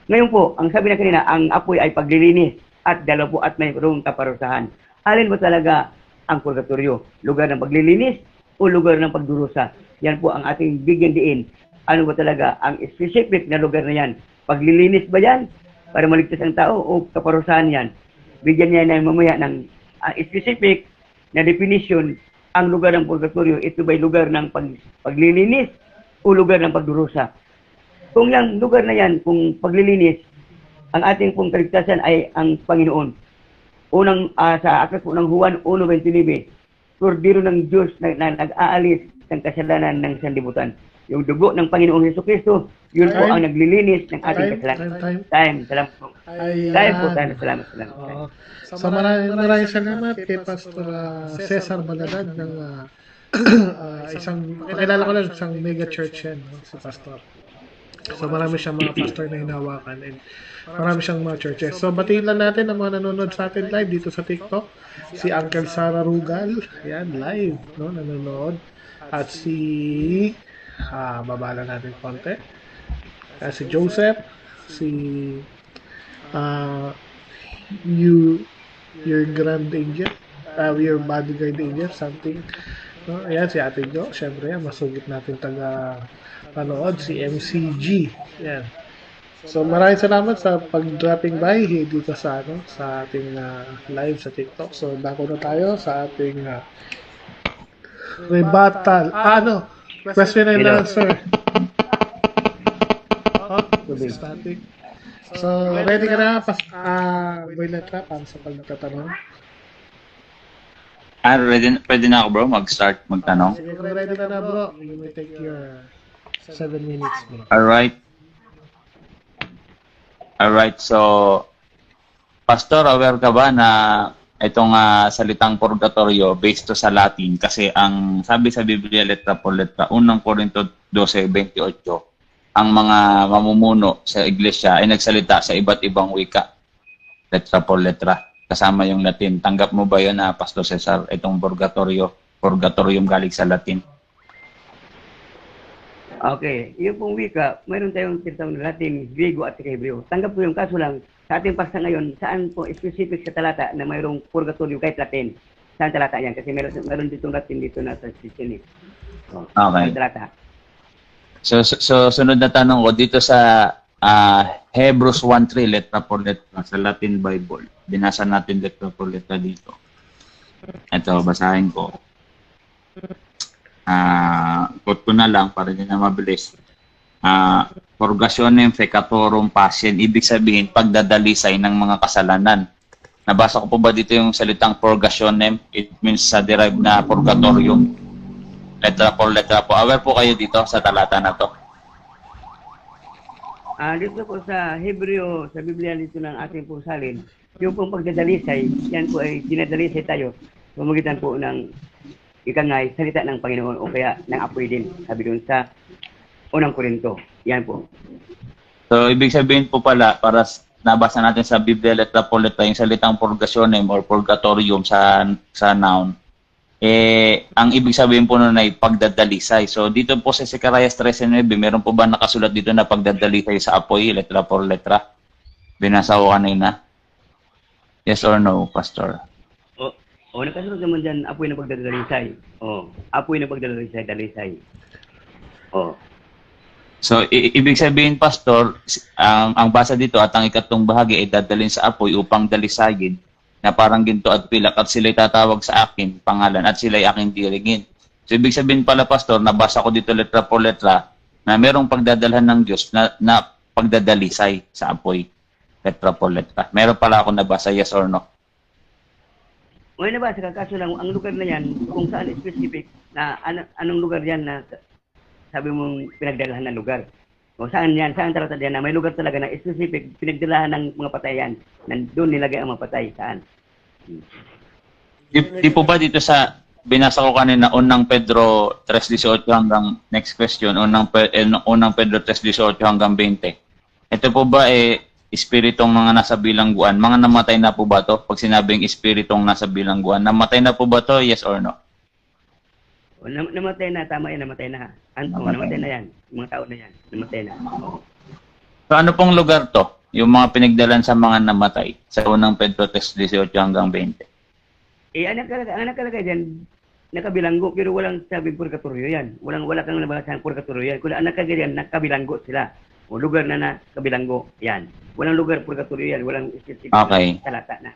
Ngayon po, ang sabi na kanina, ang apoy ay paglilinis at dalawa po at mayroong kaparusahan. Alin ba talaga ang purgatorio? Lugar ng paglilinis o lugar ng pagdurusa? Yan po ang ating bigyan diin. Ano ba talaga ang specific na lugar na yan? Paglilinis ba yan para maligtas ang tao o kaparusahan yan? Bigyan niya na mamaya ng specific na definition ang lugar ng purgatorio. Ito ba'y lugar ng paglilinis o lugar ng pagdurusa? Kung yung lugar na yan, kung paglilinis, ang ating pong kaligtasan ay ang Panginoon. Unang, sa aklat po ng Juan 1:29, Kordero ng Diyos na nag-aalis ng kasalanan ng sanlibutan. Yung dugo ng Panginoong Jesucristo, yun po ang naglilinis ng ating kasalanan. Salamat po. Salamat. Oo. So maraming salamat kay Pastor Cesar Baladad ng pakilala ko lang isang mega church yan, no? Si Pastor. So marami siyang mga pastor na hinawakan and marami siyang mga churches. So batiin lang natin ang mga nanonood sa atin live dito sa TikTok. Si Uncle Sara Rugal, yan live, no, nanonood. At si babala natin konti. Si Joseph, si your grand angel, your bodyguard angel, something. No, ayan si Ate Jo, syempre yan, masugit natin taga panood, si MCG. Yan. So maraming salamat sa pag-dropping by dito sa sa ating live sa TikTok. So dako na tayo sa ating rebuttal. Question and answer. Static. So ready ka na Boy Letra para sa pagtatanong? Pwede na ako bro, mag-start magtanong. Sige, kung ready ka na bro, you may take your 7 minutes bro. Alright, so Pastor, aware ka ba na itong salitang purgatorio based to sa Latin? Kasi ang sabi sa Biblia, letra por letra, 1 Corinto 12:28, ang mga mamumuno sa iglesia ay nagsalita sa iba't ibang wika, letra por letra, kasama yung Latin. Tanggap mo ba yun, Pastor Cesar, itong purgatorium galing sa Latin? Okay, yung pong wika, mayroon tayong tinatawag na Latin, Griego at Hebreo. Tanggap po yung kaso lang, sa ating pasta ngayon, saan po specific sa talata na mayroong purgatorio kahit Latin? Saan talata yan? Kasi meron ditong Latin dito na sa Sicily. Okay. Talata. So, sunod na tanong ko, dito sa Hebrews 1:3, letra por letra, sa Latin Bible. Binasa natin letra por letra dito. Ito, basahin ko. Quote ko na lang para din na mabilis. Purgationem feccatorum passion, ibig sabihin pagdadalisay ng mga kasalanan. Nabasa ko po ba dito yung salitang purgationem? It means sa derived na purgatorium. Letra por letra po. Aware po kayo dito sa talata na to? Dito po sa Hebreo, sa Biblia dito ng ating pong salin, yung pong pagdadalisay, yan po ay dinadalisay tayo. Pamagitan po ng ikangay, salita ng Panginoon o kaya ng apoy din. Sabi doon sa 1 Corinto. Yan po. So, ibig sabihin po pala, para nabasa natin sa Biblia, letra por letra, yung salitang purgationem or purgatorium sa noun, ang ibig sabihin po nun ay pagdadalisay. So, dito po sa Zechariah 13:9, meron po ba nakasulat dito na pagdadalisay sa apoy, letra por letra? Binasa ko kanina. Yes or no, Pastor? Nakasunod naman dyan, apoy na pagdadalisay. Apoy na pagdadalisay, dalisay. So, ibig sabihin, Pastor, ang basa dito at ang ikatlong bahagi ay dadalhin sa apoy upang dalisayin na parang ginto at pilak at sila'y tatawag sa akin pangalan at sila'y aking diringin. So, ibig sabihin pala, Pastor, nabasa ko dito letra por letra na merong pagdadalhan ng Diyos na pagdadalisay sa apoy. Letra por letra. Meron pala ako nabasa, yes or no? Ngayon na ba, sa kakaso lang, ang lugar na yan, kung saan specific, na anong lugar yan na sabi mong pinagdalahan ng lugar? O saan yan, saan talata yan na may lugar talaga na specific, pinagdalahan ng mga patayan, na doon nilagay ang mga patay, saan? Di po ba dito sa, binasa ko kanina, unang Pedro 3:18 hanggang, next question, unang Pedro 3:18 hanggang 20. Ito po ba espiritong mga nasa bilangguan, mga namatay na po ba to? Pag sinabing espiritong nasa bilangguan, namatay na po ba to? Yes or no? Namatay na, tama yan, namatay na. Namatay na yan. Mga tao na yan, namatay na. So ano pong lugar to? yung mga pinagdalan sa mga namatay sa unang Pedro 3:18 hanggang 20. Ang nakalagay dyan, nakabilanggo, pero walang sabing purgatorio yan. Wala kang nabasang purgatorio yan. Kung ang nakalagay yan, nakabilanggo sila. O lugar na nakabilanggo, yan. Walang lugar purgatorio yan. Walang specific Okay. talata na.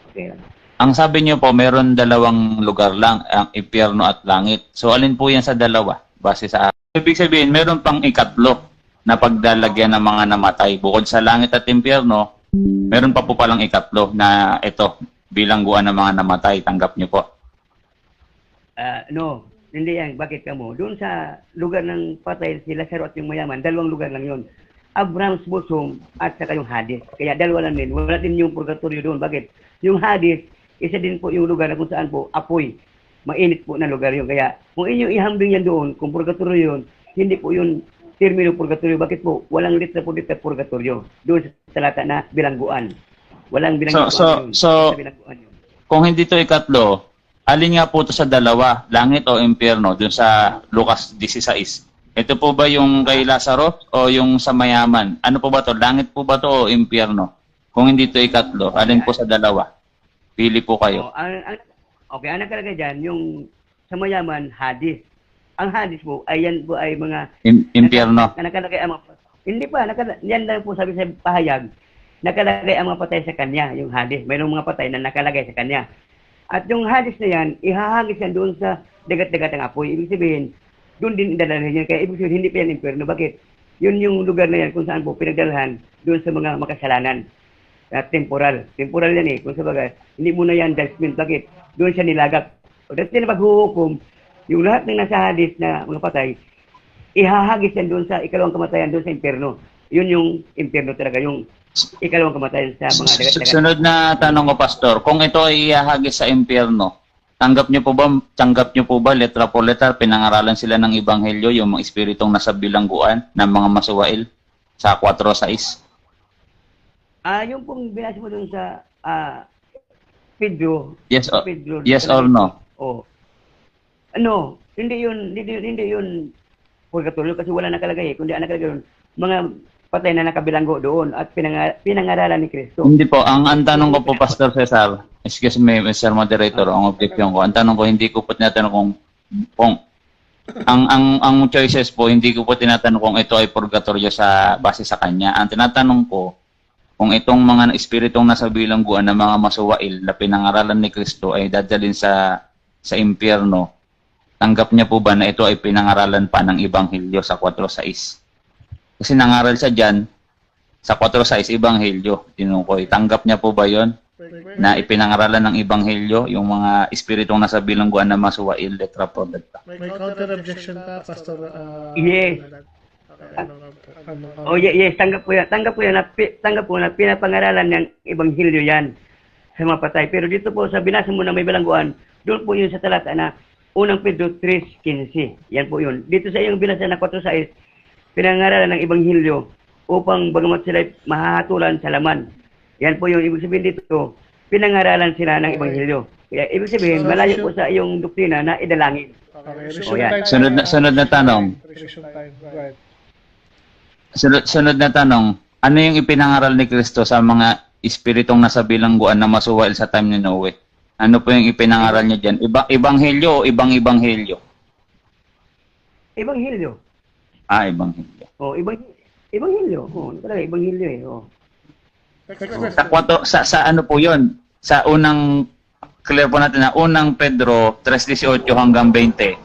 Okay. Ang sabi niyo po, meron dalawang lugar lang, ang impyerno at langit. So, alin po yan sa dalawa? Base sa ibig sabihin, meron pang ikatlo na pagdalagyan ng mga namatay. Bukod sa langit at impyerno, meron pa po palang ikatlo na ito, bilangguan ng mga namatay. Tanggap niyo po. No, hindi yan. Bakit ka mo? Doon sa lugar ng patay, si Lazaro at yung mayaman, dalawang lugar lang yon. Abraham's bosom at saka yung Hades. Kaya dalawa lang din. Wala din yung purgatorio doon. Bakit? Yung Hades, isa din po yung lugar na kung saan po apoy. Mainit po na lugar yun. Kaya kung inyong ihambing yan doon, kung purgatorio yun, hindi po yun termino purgatorio. Bakit po? Walang litra po litra purgatorio. Doon sa talata na bilangguan. Walang bilangguan yun. So, Bilangguan yun. kung hindi to ikatlo, alin nga po to sa dalawa, langit o impyerno, dun sa Lucas 16? Ito po ba yung kay Lazaro o yung sa mayaman? Ano po ba to? Langit po ba to o impyerno? Kung hindi to ikatlo, alin po sa dalawa? Pili po kayo. Okay, ang nakalagay dyan, yung sa mayaman, Hades. Ang Hades po, ay yan po ay mga... Impyerno. Nakalagay ang mga... Hindi pa, yan lang po sabi sa pahayag, nakalagay ang mga patay sa kanya, yung Hades. Mayroong mga patay na nakalagay sa kanya. At yung Hades na yan, ihahagis yan doon sa dagat-dagat ng apoy. Ibig sabihin, doon din idadalhin yan. Kaya ibig sabihin, hindi pa yan impyerno. Bakit? Yun yung lugar na yan kung saan po pinagdalhan doon sa mga makasalanan. Temporal. Temporal yan eh. Kung sabaga, hindi muna yan judgment. Bakit? Doon siya nilagak. O dahil na maghuhukom, yung lahat ng nasa Hades na mga patay, ihahagis yan doon sa ikalawang kamatayan, doon sa impyerno. Yun yung impyerno talaga, yung ikalawang kamatayan sa mga dagat-dagat. Sunod na tanong ko, Pastor, kung ito ay ihahagis sa impyerno, tanggap niyo po ba, letra po letra, pinangaralan sila ng Ebanghelyo, yung mga espiritong nasa bilangguan ng mga masuwail sa 4:6? Yung pong binasa mo doon sa Pedro. Yes or, Pedro, yes or no? Oh. Ano, hindi yun purgatorio kasi wala nakalagay eh. Kundi ang nakalagay doon, mga patay na nakabilanggo doon at pinangaralan ni Kristo. Hindi po. Ang tanong ko po, Pastor Cesar, excuse me, Mr. Moderator, ang objection ko. Ang tanong ko, hindi ko po tinatanong kung ang choices po, hindi ko po tinatanong kung ito ay purgatorio sa base sa kanya. Ang tinatanong ko, kung itong mga espiritong nasa bilangguan ng mga masuwail na pinangaralan ni Kristo ay dadalhin sa impyerno, tanggap niya po ba na ito ay pinangaralan pa ng Ebanghelyo sa 4:6? Kasi nangaral siya dyan sa 4:6, Ebanghelyo. Tinukoy. Tanggap niya po ba yon na ipinangaralan ng Ebanghelyo yung mga espiritong nasa bilangguan ng masuwail, letra po letra? May counter-objection ka, Pastor? Yes. Yes, tanggap po yan. Tanggap po na pinapangaralan ng Ebanghelyo yan sa mga patay. Pero dito po sa binasa mo na may bilangguan, doon po yun sa talata na unang Pedro 3:15. Yan po yun. Dito sa iyong binasa na 4:6, pinangaralan ng Ebanghelyo upang bagamat sila mahahatulan sa laman. Yan po yung ibig sabihin dito, pinangaralan sila ng Ebanghelyo. Kaya ibig sabihin, malayo po sa iyong doktrina na idalangin. Okay, Sunod na tanong. Right. Sunod na tanong, ano yung ipinangaral ni Kristo sa mga espiritong nasa bilangguan na masuwail sa time ni Noe? Ano po yung ipinangaral niya dyan? Ebanghelyo o ibang-ebanghelyo? Ebanghelyo. Ebanghelyo. Ebanghelyo. Talaga, Ebanghelyo eh. Sa ano po yun? Sa unang, clear po natin na unang Pedro 3:18 hanggang 20,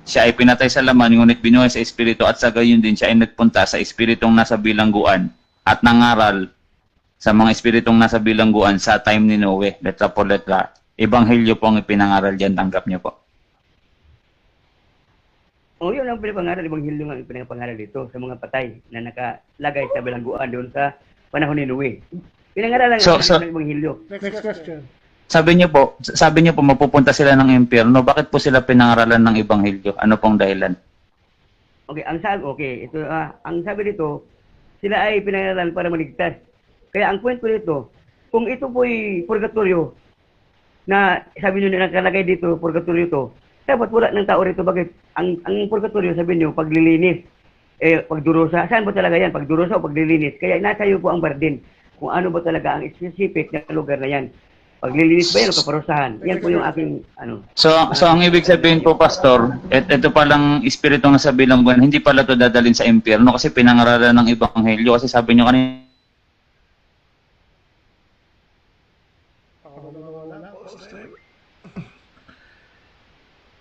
siya ay pinatay sa laman, ngunit binuhay sa espiritu at sa gayon din siya ay nagpunta sa espiritong nasa bilangguan at nangaral sa mga espiritong nasa bilangguan sa time ni Noe, letra po letra. Ebanghelyo po ang ipinangaral dyan, tanggap niyo po. Yun ang pinapangaral, Ebanghelyo nga ang pinapangaral dito sa mga patay na nakalagay sa bilangguan doon sa panahon ni Noe. Pinangaralan ng Ebanghelyo. Next question. Sabi niyo po mapupunta sila ng impyerno. Bakit po sila pinangaralan ng Ebanghelyo? Ano pong dahilan? Ang sabi dito, sila ay pinangaralan para maligtas. Kaya ang point ko dito, kung ito po'y purgatorio, na sabi niyo na nakalagay dito, purgatorio to, dapat wala ng tao rito. Bakit? Ang purgatorio, sabi niyo, paglilinis, pagdurusa. Saan ba talaga yan? Pagdurusa o paglilinis? Kaya nasa iyo po ang bardin. kung ano ba talaga ang specific na lugar na yan. Paglilinis ba yan o kaparusahan? Yan po yung aking ano. So ang ibig sabihin po, Pastor, ito palang espiritu ng sa bilangguan, hindi pala to dadalhin sa impyerno kasi pinangaralan ng ebanghelyo kasi sabi nyo kanina.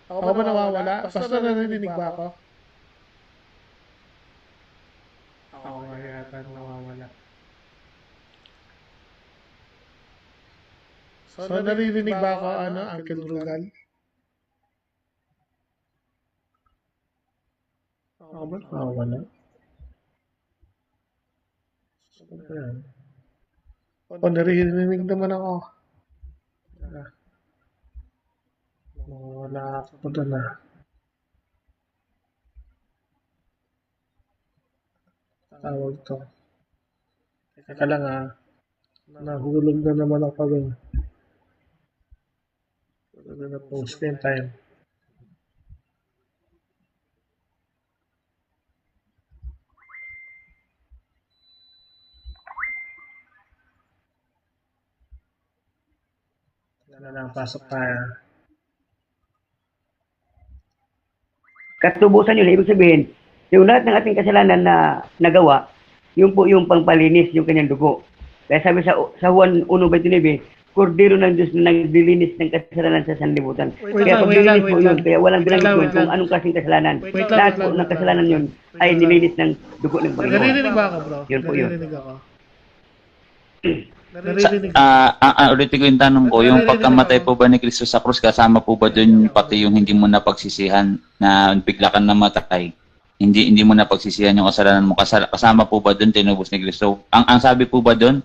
Ako ba nawawala? Pastor, narinig ba ako? Ako nga yata nawawala. So, naririnig ba ako, Uncle Rugal? Ako ba nawawala? Ayan. O, naririnig naman ako. Nawawala ako doon Tawag to. Teka lang nahulog na naman ako doon. Ano na po, screen time. Pasok tayo. Katubusan yun, ibig sabihin, yung lahat ng ating kasalanan na nagawa, yun po yung pangpalinis, yung kanyang dugo. Kaya sabi sa Juan 1:29, Kordero ng Diyos na naglilinis ng kasalanan sa sanlibutan. Kaya paglilinis po yun, kaya walang binanggit kung anong kasing kasalanan. Lahat po ng kasalanan yun ay nilinis ng dugo ng Panginoon. Naririnig ba ako, bro? Yun po yun. Naririnig ako. Ulitin ko yung tanong ko, yung pagkamatay po ba ni Kristo sa krus, kasama po ba dun pati yung hindi mo napagsisihan na bigla kang namatay? Hindi mo napagsisihan yung kasalanan mo. Kasama po ba dun tinubos ni Kristo? Ang sabi po ba dun,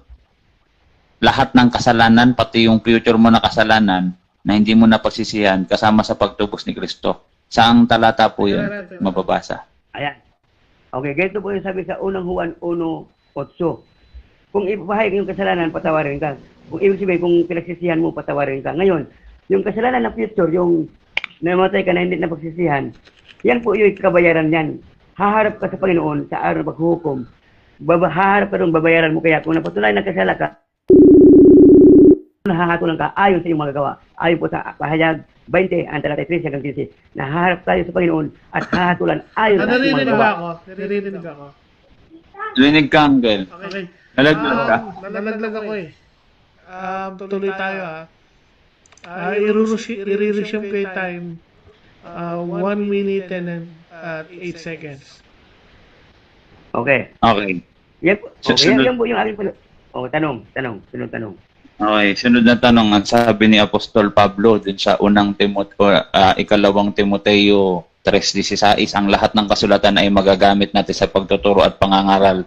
lahat ng kasalanan, pati yung future mo na kasalanan na hindi mo napagsisihan, kasama sa pagtubos ni Kristo. Saang talata po yun mababasa? Ayan. Okay, ganito po yung sabi sa unang Juan 1:8. Kung ipahayag yung kasalanan, patawarin ka. Kung ibig sabihin, kung pinagsisihan mo, patawarin ka. Ngayon, yung kasalanan na future, yung namatay ka na hindi napagsisihan, yan po yung kabayaran yan. Haharap ka sa Panginoon sa araw ng paghuhukom. Haharap ka doon, babayaran mo. Kaya kung napatunayan ng kasala ka, nahahatulan ka ayon sa iyong mga gawa. Ayon po sa Pahayag 20, ang talata 13 hanggang 15. Nahaharap tayo sa Panginoon at hahatulan ayon sa iyong mga Naririnig gawa. ba ako? Naririnig ako. Rinig ka, Uncle. Okay. Nalaglag ka? Nalaglag ako tuloy tayo i-resume ko yung time 1 minute and 8 seconds. Okay. Okay. Yan po, Sunod. yan po yung aking tanong. Okay, sunod na tanong. Ang sabi ni Apostol Pablo dun sa ikalawang Timoteo 3:16, ang lahat ng kasulatan ay magagamit natin sa pagtuturo at pangangaral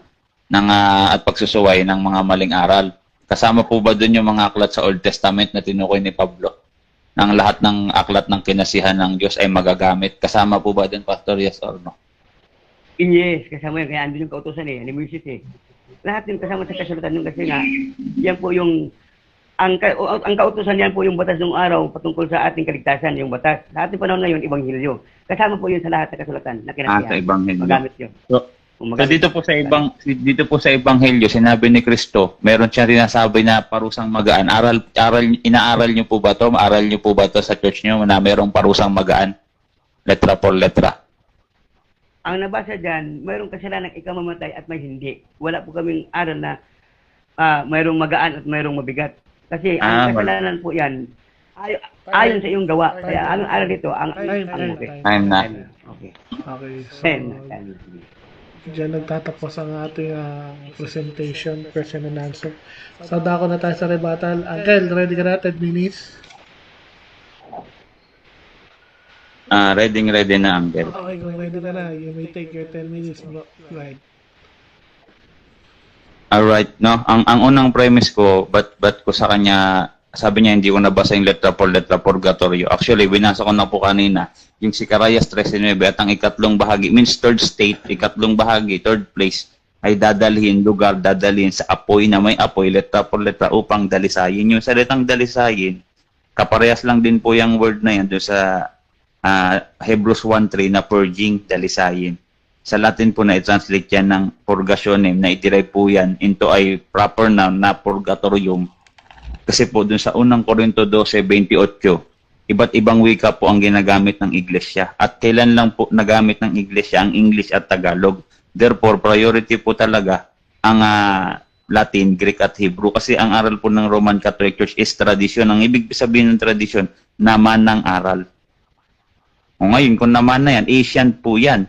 at pagsusuway ng mga maling aral. Kasama po ba dun yung mga aklat sa Old Testament na tinukoy ni Pablo? Nang lahat ng aklat ng kinasihan ng Diyos ay magagamit. Kasama po ba dun, Pastor? Yes or no? Yes, kasama yan. Kaya andun yung kautosan ni Moses Lahat yung kasama sa kasulatan yung kasi nga, yan po yung ang kautosan yan po yung batas ng araw patungkol sa ating kaligtasan, yung batas. Sa ating panahon ngayon, Ebanghelyo. Kasama po yun sa lahat ng kasulatan na kinasihan. Sa Ebanghelyo. Magamit yun. So dito po sa Ebanghelyo, sinabi ni Kristo, meron siya sinasabi na parusang magaan. Inaaral niyo po ba to? Maaral niyo po ba to sa church niyo na merong parusang magaan? Letra por letra. Ang nabasa dyan, mayroong kasalanang ikamamatay at may hindi. Wala po kaming aral na mayroong magaan at mayroong mabigat. Kasi ang kasalanan po yan, ayon sa iyong gawa. Kaya anong aral dito? Time na. Okay. Okay, so Time. dyan nagtatapos ang ating presentation, question and answer. So, dako na tayo sa rebuttal. Uncle, ready ka na? 10 minutes? Ready na, Uncle. Okay, kung ready ka na, you may take your 10 minutes, bro. Right. Alright, no? Ang unang premise ko, ba't ko sa kanya, sabi niya hindi ko nabasa yung letra purgatorio. Actually, binasa ko na po kanina, yung si Zacarias 13:9 at ang ikatlong bahagi, means third state, ikatlong bahagi, third place, ay dadalhin sa apoy na may apoy, letra por letra, upang dalisayin. Yung salitang dalisayin, kaparehas lang din po yung word na yan doon sa Hebrews 1:3 na purging, dalisayin. Sa Latin po na i-translate yan ng purgationem, na i-derive po yan into ay proper noun na purgatorium. Kasi po dun sa unang Korinto 12:28, iba't ibang wika po ang ginagamit ng iglesia. At kailan lang po nagamit ng iglesia ang English at Tagalog. Therefore, priority po talaga ang Latin, Greek at Hebrew. Kasi ang aral po ng Roman Catholic Church is tradisyon. Ang ibig sabihin ng tradisyon, naman ng aral. O ngayon, kung naman na yan, Asian po yan.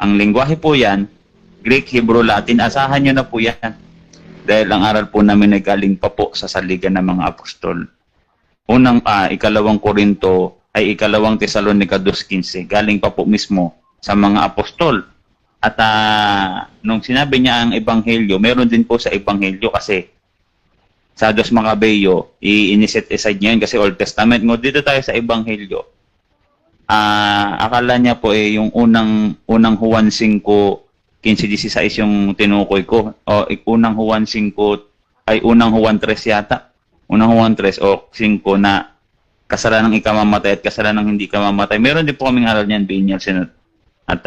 Ang lingwahe po yan, Greek, Hebrew, Latin, asahan nyo na po yan. Dahil ang aral po namin ay galing pa po sa saligan ng mga apostol. Ikalawang Korinto ay ikalawang Tesalonica 2:15. Galing pa po mismo sa mga apostol. At nung sinabi niya ang ebanghelyo, meron din po sa ebanghelyo kasi sa Dos Macabeo, i-set aside niya yun kasi Old Testament. Ngunit dito tayo sa ebanghelyo. Akala niya po yung unang Juan 5:15-16 yung tinukoy ko. O unang Juan 5 ay unang Juan 3 yata. Unang Juan 3 o 5 na kasalanang ikamamatay at kasalanang hindi kamamatay. Meron din po kaming aral niyan, venial sin at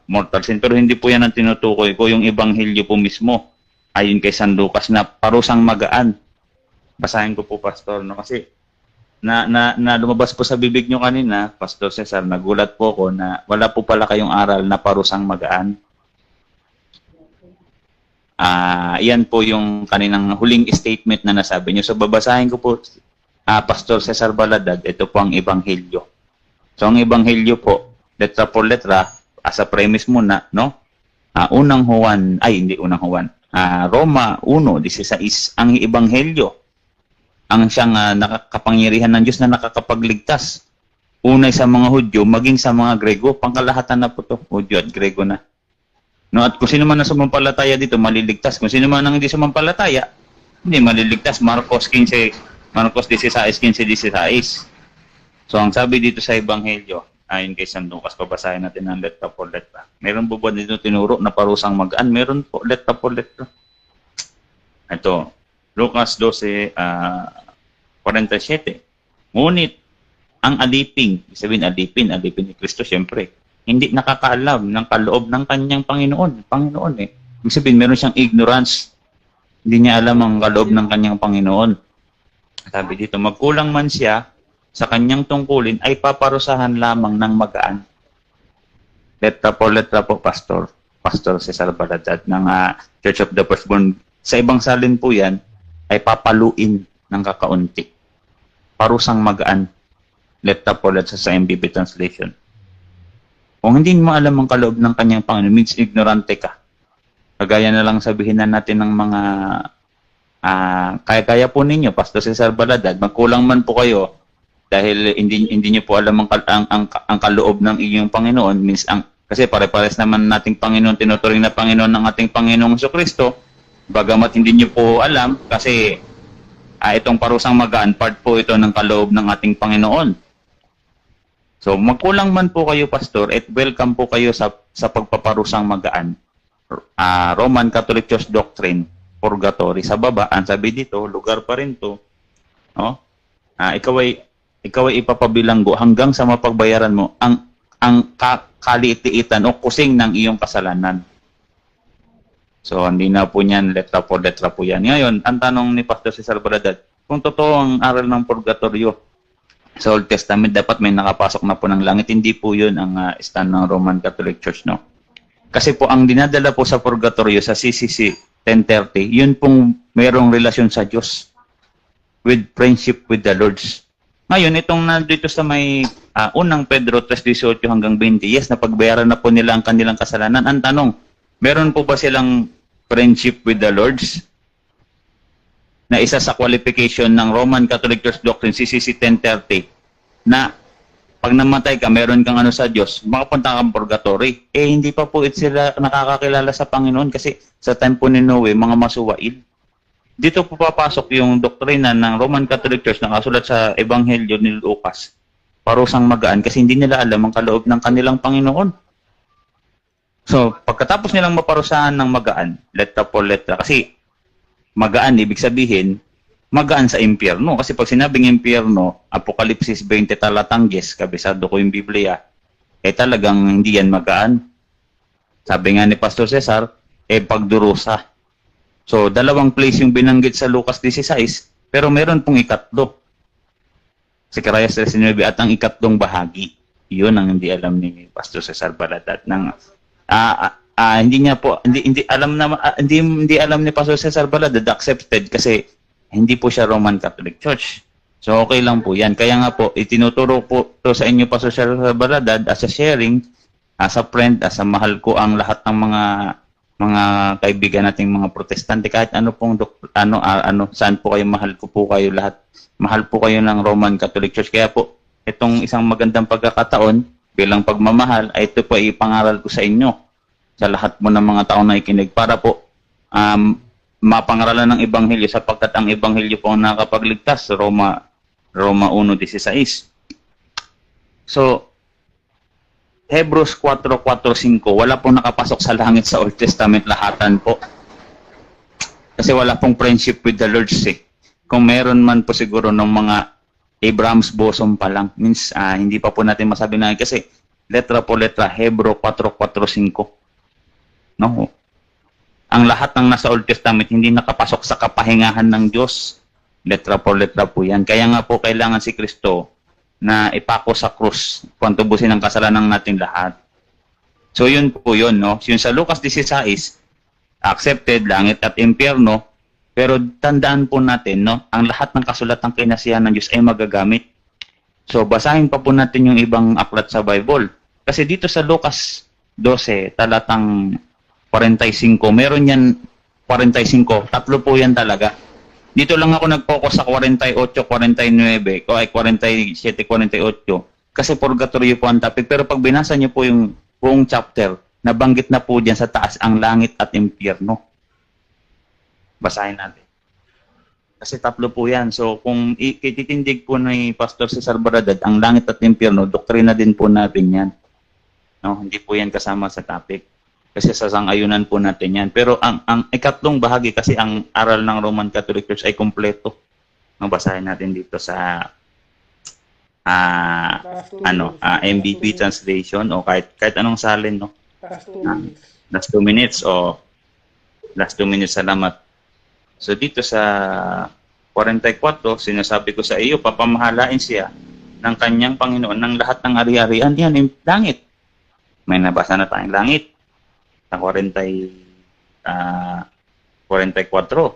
mortal sin. Pero hindi po yan ang tinutukoy ko. Yung ebanghelyo po mismo ayon kay San Lucas na parusang magaan. Basahin ko po, Pastor, no? Kasi na lumabas po sa bibig nyo kanina, Pastor Cesar, nagulat po ko na wala po pala kayong aral na parusang magaan. Yan po yung kaninang huling statement na nasabi nyo. So, babasahin ko po, Pastor Cesar Baladag, ito po ang ebanghelyo. So, ang ebanghelyo po, letra por letra, as a premise muna, no? Roma 1:16, ang ebanghelyo, ang siyang nakakapangyarihan ng Diyos na nakakapagligtas. Unay sa mga Hudyo, maging sa mga Grego. Pangkalahatan na po ito, Hudyo at Grego na. No, at kung sino man na sumampalataya dito, maliligtas. Kung sino man ang hindi sumampalataya, hindi maliligtas. Marcos 16:15-16. So, ang sabi dito sa Ebanghelyo, ayon kay San Lucas, babasahin natin ang letra por letra. Meron po ba dito tinuro na parusang magaan? Meron po, letra por letra. Ito, Lucas 12:47. Ngunit, ang aliping, sabihin alipin ni Kristo, siyempre, hindi nakakaalam ng kaloob ng kanyang Panginoon. Panginoon eh. Ibig sabihin, meron siyang ignorance. Hindi niya alam ang kaloob ng kanyang Panginoon. Sabi dito, magkulang man siya sa kanyang tungkulin, ay paparusahan lamang ng magaan. Letra po, Pastor Cesar Baladat ng Church of the Firstborn. Sa ibang salin po yan, ay papaluin ng kakaunti. Parusang magaan. Letra po sa MBB translation. Kung hindi mo alam ang kaloob ng kanyang Panginoon, means ignorante ka. Kagaya na lang sabihin na natin ng mga kaya po ninyo, Pastor Cesar Baladad, magkulang man po kayo dahil hindi niyo po alam ang kaloob ng inyong Panginoon, means kasi pare-pares naman nating Panginoon, tinuturing na Panginoon ng ating Panginoong Jesucristo. Bagamat hindi niyo po alam kasi itong parusang magaan, part po ito ng kaloob ng ating Panginoon. So, magkulang man po kayo, Pastor, at welcome po kayo sa pagpaparusang magaan. Roman Catholic Church Doctrine, Purgatory. Sa baba, ang sabi dito, lugar pa rin to. No? Ikaw ay ipapabilanggo hanggang sa mapagbayaran mo ang kaliit-liitan o kusing ng iyong kasalanan. So, hindi na po niyan, letra po yan. Ngayon, ang tanong ni Pastor Cesar Baladat, kung totoo ang aral ng purgatorio sa Old Testament, dapat may nakapasok na po ng langit. Hindi po yun ang stand ng Roman Catholic Church, no? Kasi po, ang dinadala po sa purgatorio sa CCC 1030, yun pong mayroong relasyon sa Diyos with friendship with the Lord's. Ngayon, itong nandito sa may unang Pedro 3:18 hanggang 20, yes, napagbayaran na po nila ang kanilang kasalanan. Ang tanong, meron po ba silang friendship with the Lord's? Na isa sa qualification ng Roman Catholic Church Doctrine, CCC 1030, na pag namatay ka, meron kang sa Diyos, makapunta kang purgatory. Hindi pa po sila nakakakilala sa Panginoon kasi sa time po ni Noe, mga masuwail. Dito po papasok yung doktrina ng Roman Catholic Church na kasulat sa Ebanghelyo ni Lucas. Parusang magaan kasi hindi nila alam ang kaloob ng kanilang Panginoon. So, pagkatapos nilang maparusahan ng magaan, letra po letra, kasi magaan, ibig sabihin, magaan sa impyerno. Kasi pag sinabing impyerno, Apokalipsis 20 talatang yes, kabisado ko yung Biblia, talagang hindi yan magaan. Sabi nga ni Pastor Cesar, pagdurusa. So, dalawang place yung binanggit sa Lucas 16, pero meron pong ikatlo. Sicarias 13:9 at ang ikatlong bahagi. Yun ang hindi alam ni Pastor Cesar Baladat hindi niya po hindi alam ni Pastor Cesar Baladat accepted kasi hindi po siya Roman Catholic Church. So okay lang po 'yan. Kaya nga po itinuturo po to sa inyo Pastor Cesar Baladat as a sharing, as a friend, as a mahal ko ang lahat ng mga kaibigan nating mga protestante kahit ano pong saan po kayo mahal ko po kayo lahat. Mahal po kayo ng Roman Catholic Church. Kaya po, itong isang magandang pagkakataon bilang pagmamahal ay ito po ipangaral ko sa inyo sa lahat mo ng mga tao na ikinig para po mapangaralan ng Ebanghelyo sapagkat ang Ebanghelyo po ang nakapagligtas Roma 1:16. So, Hebrews 4:4-5, wala pong nakapasok sa langit sa Old Testament lahatan po. Kasi wala pong friendship with the Lord Kung meron man po siguro ng mga Abraham's bosom pa lang, means hindi pa po natin masabi na kasi letra po letra, Hebrew 4:4-5. No? Ang lahat ng nasa Old Testament hindi nakapasok sa kapahingahan ng Diyos. Letra po letra po yan. Kaya nga po kailangan si Kristo na ipako sa krus kung tubusin ang kasalanan natin lahat. So yun po yun, no? Yun sa Lucas 16, accepted, langit at impyerno. Pero tandaan po natin, no, ang lahat ng kasulatang kinasiyahan ng Diyos ay magagamit. So, basahin pa po natin yung ibang aklat sa Bible. Kasi dito sa Lucas 12, talatang 45, meron yan 45, tatlo po yan talaga. Dito lang ako nag-focus sa 48, 49, o ay 47, 48, kasi purgatorio po ang topic. Pero pag binasa niyo po yung buong chapter, nabanggit na po dyan sa taas ang langit at impyerno. Basahin natin. Kasi tatlo po yan. So, kung ititindig po ni Pastor Cesar Baladat, ang langit at impyerno, doktrina din po natin yan. No? Hindi po yan kasama sa topic. Kasi sasang-ayunan po natin yan. Pero ang ikatlong bahagi, kasi ang aral ng Roman Catholic Church ay kompleto. No, basahin natin dito sa MVP translation o kahit anong salin, no? Last 2 minutes o last 2 minutes, salamat. So dito sa 44, sinasabi ko sa iyo, papamahalain siya ng kanyang Panginoon ng lahat ng ari-arian. Yan, yung langit. May nabasa na tayong langit. Sa 44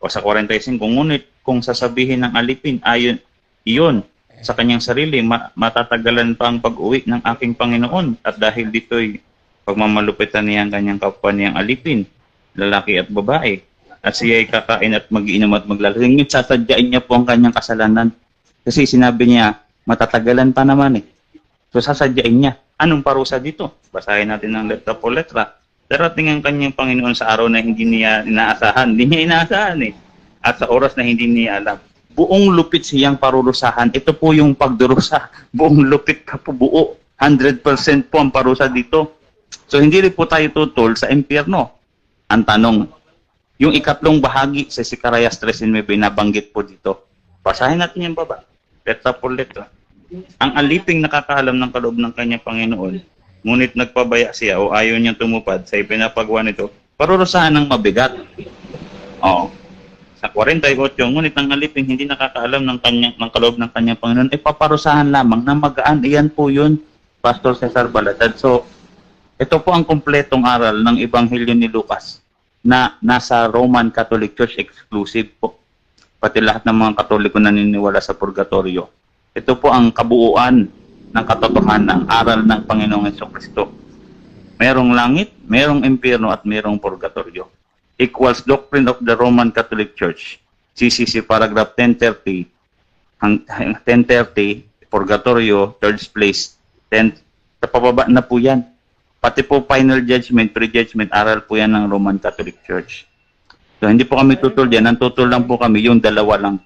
o sa 45, ngunit kung sasabihin ng alipin, ayon iyon sa kanyang sarili, matatagalan pa ang pag-uwi ng aking Panginoon. At dahil dito'y pagmamalupitan niya ang kanyang kapwa niyang alipin, lalaki at babae. At siya ay kakain at mag-iinom at maglalasing. Ngunit sasadyain niya po ang kanyang kasalanan. Kasi sinabi niya, matatagalan pa naman eh. So sasadyain niya. Anong parusa dito? Basahin natin ng letra po letra. Darating ang kanyang Panginoon sa araw na hindi niya inaasahan. Hindi niya inaasahan eh. At sa oras na hindi niya alam. Buong lupit siyang parurusahan. Ito po yung pagdurusa. Buong lupit ka po buo. 100% po ang parusa dito. So hindi rin po tayo tutol sa impyerno. Ang tanong, yung ikatlong bahagi sa Sicarias 13:9 nabanggit po dito. Basahin natin yung baba. Letra po letra. Ang aliping nakakaalam ng kaloob ng kanyang Panginoon, ngunit nagpabaya siya o ayaw niyang tumupad sa ipinapagawa nito, parurusahan ng mabigat. Oo. Sa 48, ngunit ang aliping hindi nakakaalam ng kaloob ng kanyang Panginoon, paparusahan lamang na magaan. Iyan po yun, Pastor Cesar Baladat. So, ito po ang kumpletong aral ng Ebanghelyo ni Lucas na nasa Roman Catholic Church exclusive po. Pati lahat ng mga Katoliko naniniwala sa purgatorio. Ito po ang kabuuan ng katotohanan ng aral ng Panginoong Jesucristo. Merong langit, merong impyerno at merong purgatorio. Equals doctrine of the Roman Catholic Church. CCC paragraph 1030, 1030, purgatorio, third place, 10, sa pababa na po yan. Pati po final judgment, pre-judgment, aral po yan ng Roman Catholic Church. So hindi po kami tutol dyan. Ang tutol lang po kami, yung dalawa lang.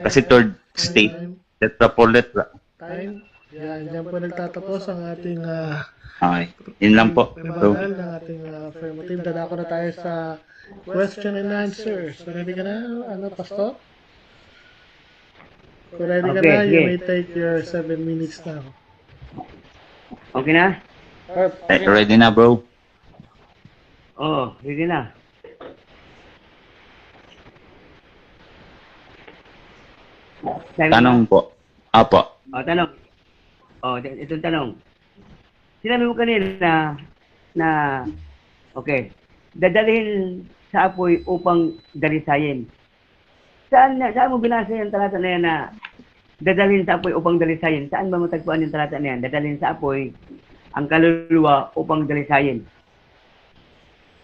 Kasi third state, letra po letra. Time. Yan, dyan po nagtatapos ang ating Okay, yun lang po. So, ng ating affirmative. Dadako na tayo sa question and answer. So ready ka na, Pastor? Kung ready ka na, you may take your 7 minutes now. Okay na? ready na bro? Oo, sige na. Sabi Tanong mo? po. Apo. Tanong. Itong tanong. Sinabi mo kanina na okay, dadalhin sa apoy upang dalisayin. Saan mo binasa yung talata na yan na dadalhin sa apoy upang dalisayin? Saan ba matagpuan yung talata na yan? Dadalhin sa apoy ang kaluluwa upang dalisayin.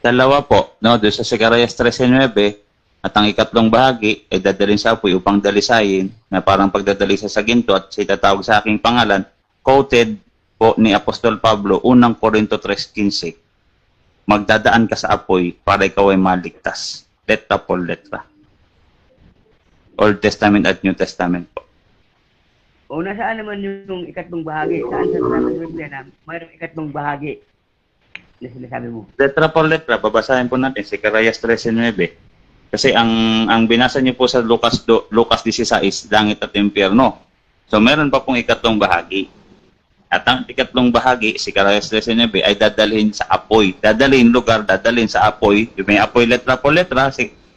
Dalawa po, no, doon sa Zacarias 13:9, at ang ikatlong bahagi ay dadalhin sa apoy upang dalisayin, na parang pagdadalisa sa ginto at siya itatawag sa aking pangalan, quoted po ni Apostol Pablo, unang Korinto 3:15. Magdadaan ka sa apoy para ikaw ay maligtas. Letra por letra. Old Testament at New Testament po. O nasaan naman yung ikatlong bahagi? Saan sa Biblia na mayroong ikatlong bahagi na sinasabi mo? Letra por letra, babasahin po natin Zacarias 13:9. Kasi ang binasa niyo po sa Lucas 16, langit at impyerno. So meron pa pong ikatlong bahagi. At ang ikatlong bahagi, Zacarias 13:9, ay dadalhin sa apoy. Dadalhin lugar, dadalhin sa apoy. May apoy letra por letra,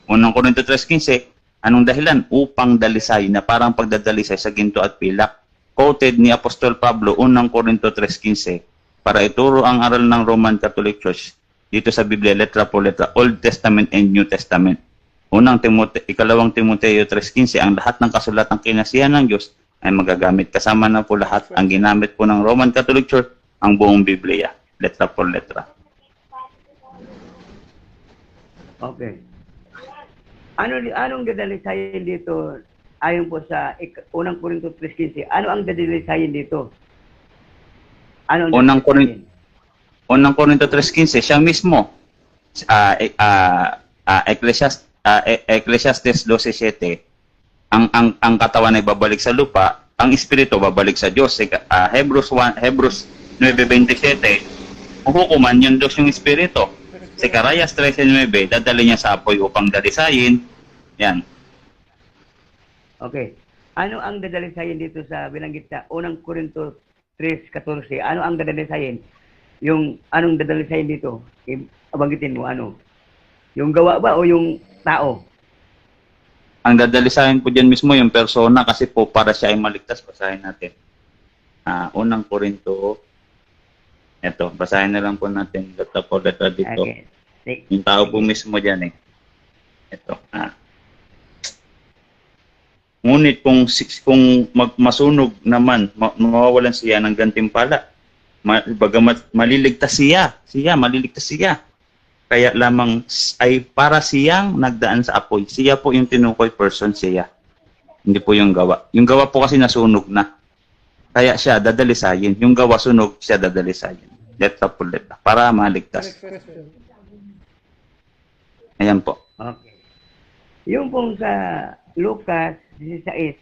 unang Korinto 3:15. Anong dahilan? Upang dalisay, na parang pagdadalisay sa ginto at pilak. Quoted ni Apostol Pablo, unang Korinto 3:15, para ituro ang aral ng Roman Catholic Church dito sa Biblia, letra por letra, Old Testament and New Testament. Ikalawang Timoteo 3:15, ang lahat ng kasulatang kinasihan ng Diyos ay magagamit. Kasama na po lahat ang ginamit po ng Roman Catholic Church, ang buong Biblia, letra por letra. Okay. Anong dadalisayin dito ayon po sa unang Korinto 3:15? Ano ang dadalisayin dito? Unang Korinto 3:15, siya mismo. Ecclesiastes 12:7, ang katawan ay babalik sa lupa, ang espiritu babalik sa Diyos. Hebrews 9:27, ang hukuman yung Diyos yung espiritu. Zacarias 13:9, dadali niya sa apoy upang dalisayin. Yan. Okay. Ano ang dadalisayin dito sa binanggit sa unang Korinto 3:14? Ano ang dadalisayin? Yung anong dadalisayin dito? Abanggitin mo ano? Yung gawa ba o yung tao? Ang dadalisayin po dyan mismo yung persona, kasi po para siya ay maligtas. Basahin natin. Unang Korinto, eto, basahin na lang po natin letra po letra dito. Okay. Yung tao po mismo dyan eh. Ito. Ngunit kung masunog naman, mawawalan siya ng gantimpala. Bagamat maliligtas siya. Kaya lamang ay para siyang nagdaan sa apoy. Siya po yung tinukoy person, siya. Hindi po yung gawa. Yung gawa po kasi nasunog na. Kaya siya dadalisayin. Yung gawa sunog, siya dadalisayin. Letra po letra. Para maligtas. Ayan po. Okay. Yung pong sa Lucas 16,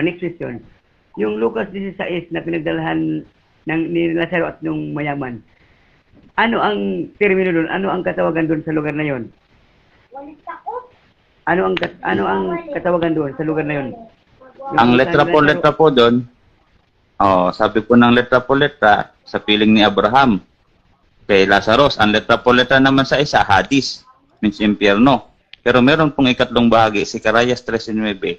next question. Yung Lucas 16 na pinagdalahan ni Lazaro at nung mayaman, ano ang termino doon? Ano ang katawagan doon sa lugar na yon? Ano ang katawagan doon sa lugar na yon? Ang letra po doon, sabi po ng letra po letra, sa piling ni Abraham, kay Lazarus. Ang letra po letra naman sa isa, Hades, means impyerno. Pero meron pong ikatlong bahagi, Zacarias 13:9,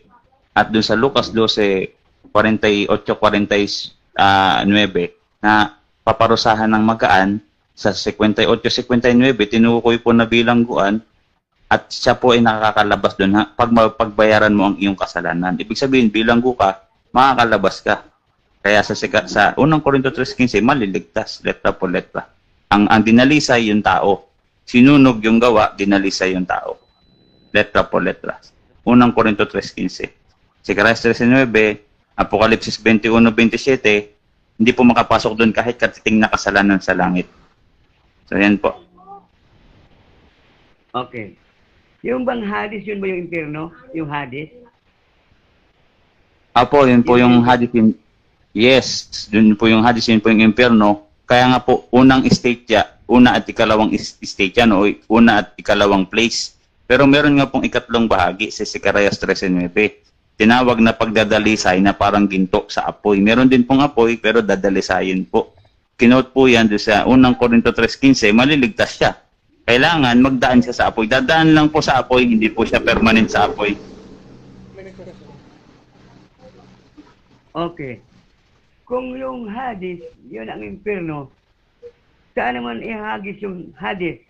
at doon sa Lucas 12:48-49, na paparusahan ng magaan. Sa 58-59, tinukoy po na bilangguan, at siya po ay nakakalabas doon. Pagbayaran mo ang iyong kasalanan. Ibig sabihin, bilanggo ka, makakalabas ka. Kaya sa unang Korinto 3:15, maliligtas, letra po letra. Ang dinalisay yung tao. Sinunog yung gawa, dinalisay yung tao. Letra po letra. Unang Korinto 3:15. Zacarias 13:9, Apokalipsis 21:27, hindi po makapasok doon kahit katiting na kasalanan sa langit. So, yan po. Okay. Yung bang Hades, yun ba yung impyerno? Yung Hades? Apo, yun po yung Hades. Yes, yun po yung Hades, yun po yung impyerno. Kaya nga po, unang state niya, una at ikalawang state yan, o una at ikalawang place. Pero meron nga pong ikatlong bahagi sa Zacarias 13:9. Tinawag na pagdadalisay na parang ginto sa apoy. Meron din pong apoy, pero dadalisayin po. Kinote po yan doon sa unang Korinto 3:15, maliligtas siya. kailangan magdaan siya sa apoy. Dadaan lang po sa apoy, hindi po siya permanent sa apoy. Okay. Kung yung Hades, yun ang impyerno, saan naman ihagis yung Hades?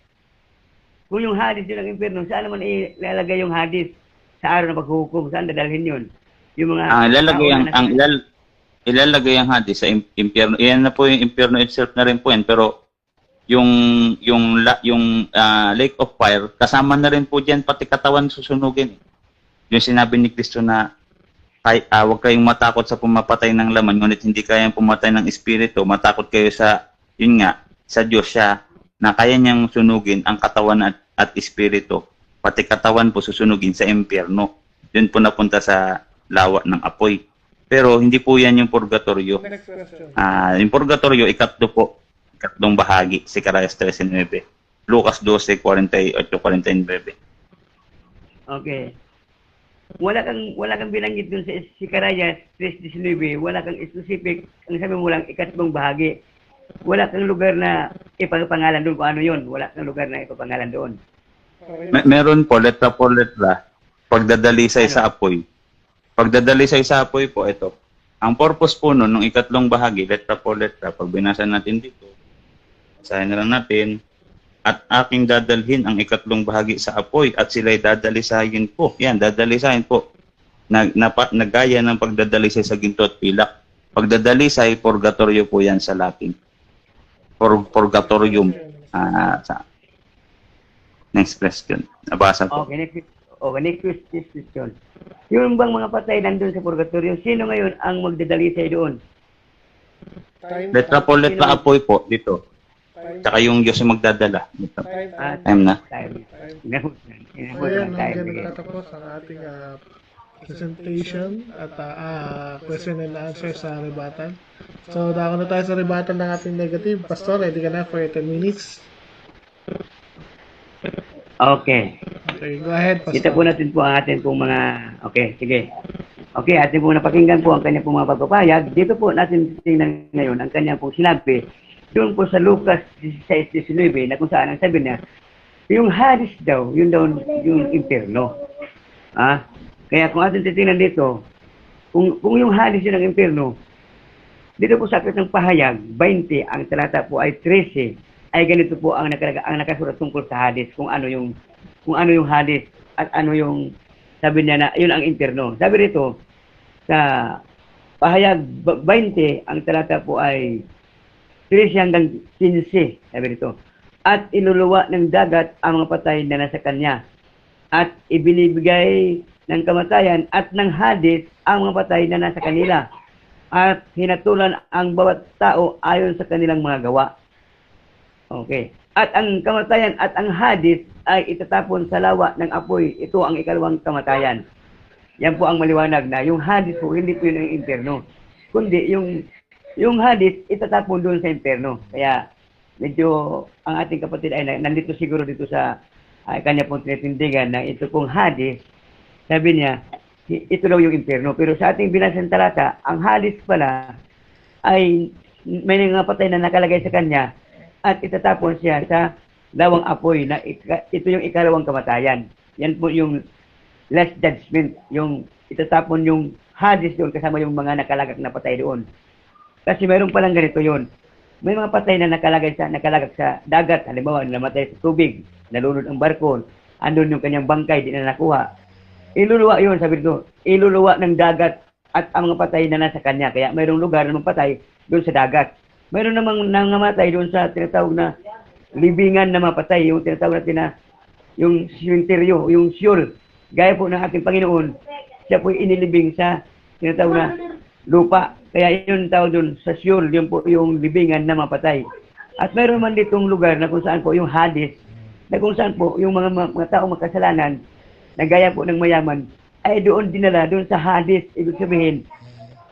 Kung yung Hades yun ang impyerno, saan naman ilalagay yung Hades sa araw ng paghuhukom? Saan dadalhin yun? Yung mga ilalagay ang Hades sa impyerno. Iyan na po yung impyerno itself na rin po yan, pero yung lake of fire, kasama na rin po diyan pati katawan susunugin. Yung sinabi ni Kristo na huwag kayong matakot sa pumapatay ng laman, ngunit hindi kayang pumatay ng espiritu. Matakot kayo sa, yun nga, sa Diyos siya, na kaya niyang sunugin ang katawan at espiritu. Pati katawan po susunugin sa impyerno. Yun po napunta sa lawa ng apoy. Pero hindi po yan yung purgatorio. Yung purgatorio, ikatlong bahagi, si Zacarias 13:9. Lucas 12:48-49. Okay. Wala kang binanggit dun sa Zacarias 3:19, wala kang specific, ang sabi mo lang ikatlong bahagi. Wala kang lugar na ipapangalan doon kung ano yun. Wala kang lugar na ipapangalan doon. Meron po, letra po letra, pagdadalisay sa apoy. Pagdadalisay sa apoy po, ito. Ang purpose po nun, nung ikatlong bahagi, letra po letra, pag binasa natin dito, basahin na lang natin, at aking dadalhin ang ikatlong bahagi sa apoy at sila'y dadalisayin po. Yan, dadalisayin po. Nagaya ng pagdadalisay sa ginto at pilak. Pagdadalisay, purgatorio po yan sa Latin. Purgatorium. Next question. Nabasa po. Okay, next question. Yung bang mga patay nandun sa purgatorio, sino ngayon ang magdadalisay doon? Letra po, letra apoy po, dito. Tsaka yung Diyos yung magdadala. Time na. Ayan, hanggang nagtatapos ang ating presentation at question and answer sa rebuttal. So, dako na tayo sa rebuttal ng ating negative. Pastor, ready ka na for 10 minutes? Okay. Okay, go ahead, Pastor. Kita po natin po ang ating pong mga... Okay, sige. Okay, ating pong napakinggan po ang kanyang pong mga pagpapayag. Dito po natin tingnan ngayon ang kanyang pong sinabi doon po sa Lucas 16:19 na kung saan ang sabi niya, yung Hades daw, yun daw yung impyerno. Kaya kung atin titingnan dito, kung yung Hades yun ang impyerno, dito po sa aklat ng pahayag, 20, ang talata po ay 13, ay ganito po ang nakasulat tungkol sa Hades, kung ano yung Hades at ano yung sabi niya na yun ang impyerno. Sabi rito, sa pahayag 20, ang talata po ay 13 hanggang 15, sabi rito. At iluluwa ng dagat ang mga patay na nasa kanya. At ibinibigay ng kamatayan at ng Hades ang mga patay na nasa kanila. At hinatulan ang bawat tao ayon sa kanilang mga gawa. Okay. At ang kamatayan at ang Hades ay itatapon sa lawa ng apoy. Ito ang ikalawang kamatayan. Yan po ang maliwanag na yung Hades po, hindi po yun ang impyerno. Kundi yung Hades, itatapon doon sa impyerno. Kaya medyo ang ating kapatid ay nandito siguro dito sa kanya pong tinitindigan na ito pong Hades, sabi niya, ito daw yung impyerno. Pero sa ating binasang talata, ang Hades pala ay may mga patay na nakalagay sa kanya at itatapon siya sa lawang apoy na ito yung ikalawang kamatayan. Yan po yung last judgment, yung itatapon yung Hades doon kasama yung mga nakalagak na patay doon. Kasi mayroon palang ganito yon. May mga patay na nakalagak sa dagat, halimbawa namatay sa tubig, nalunod ang barko, andun yung kanyang bangkay, di na nakuha. Iluluwa yun, sabi dito, iluluwa ng dagat at ang mga patay na nasa kanya. Kaya mayroong lugar na patay doon sa dagat. Mayroon namang nangamatay doon sa tinatawag na libingan na mapatay, yung tinatawag natin na yung cemetery, yung Sheol. Gaya po ng ating Panginoon, siya po inilibing sa tinatawag na lupa. Kaya yun tawag doon sa Sheol, yun po yung libingan na mapatay. At mayroon man ditong lugar na kung saan po yung Hades, na kung saan po yung mga tao makasalanan, na gaya po ng mayaman, ay doon dinala, doon sa Hades. Ibig sabihin,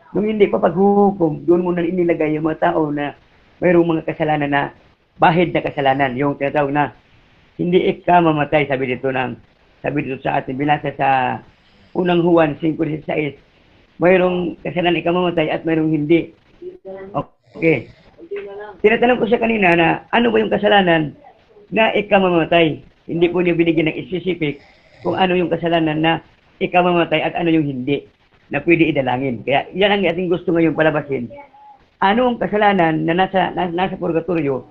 nung hindi pa paghuhukom, doon muna inilagay yung mga tao na mayroong mga kasalanan na bahid na kasalanan. Yung tinatawag na hindi ikamamatay, sabi dito sa ating binasa sa unang Juan 5:16. Mayroong kasalanan ikamamatay at mayroong hindi. Okay. Tinatanong ko siya kanina na ano ba yung kasalanan na ikamamatay. Hindi po niya binigyan ng specific kung ano yung kasalanan na ikamamatay at ano yung hindi na pwede idalangin. Kaya yan ang ating gusto ngayon palabasin. Anong kasalanan na nasa purgatorio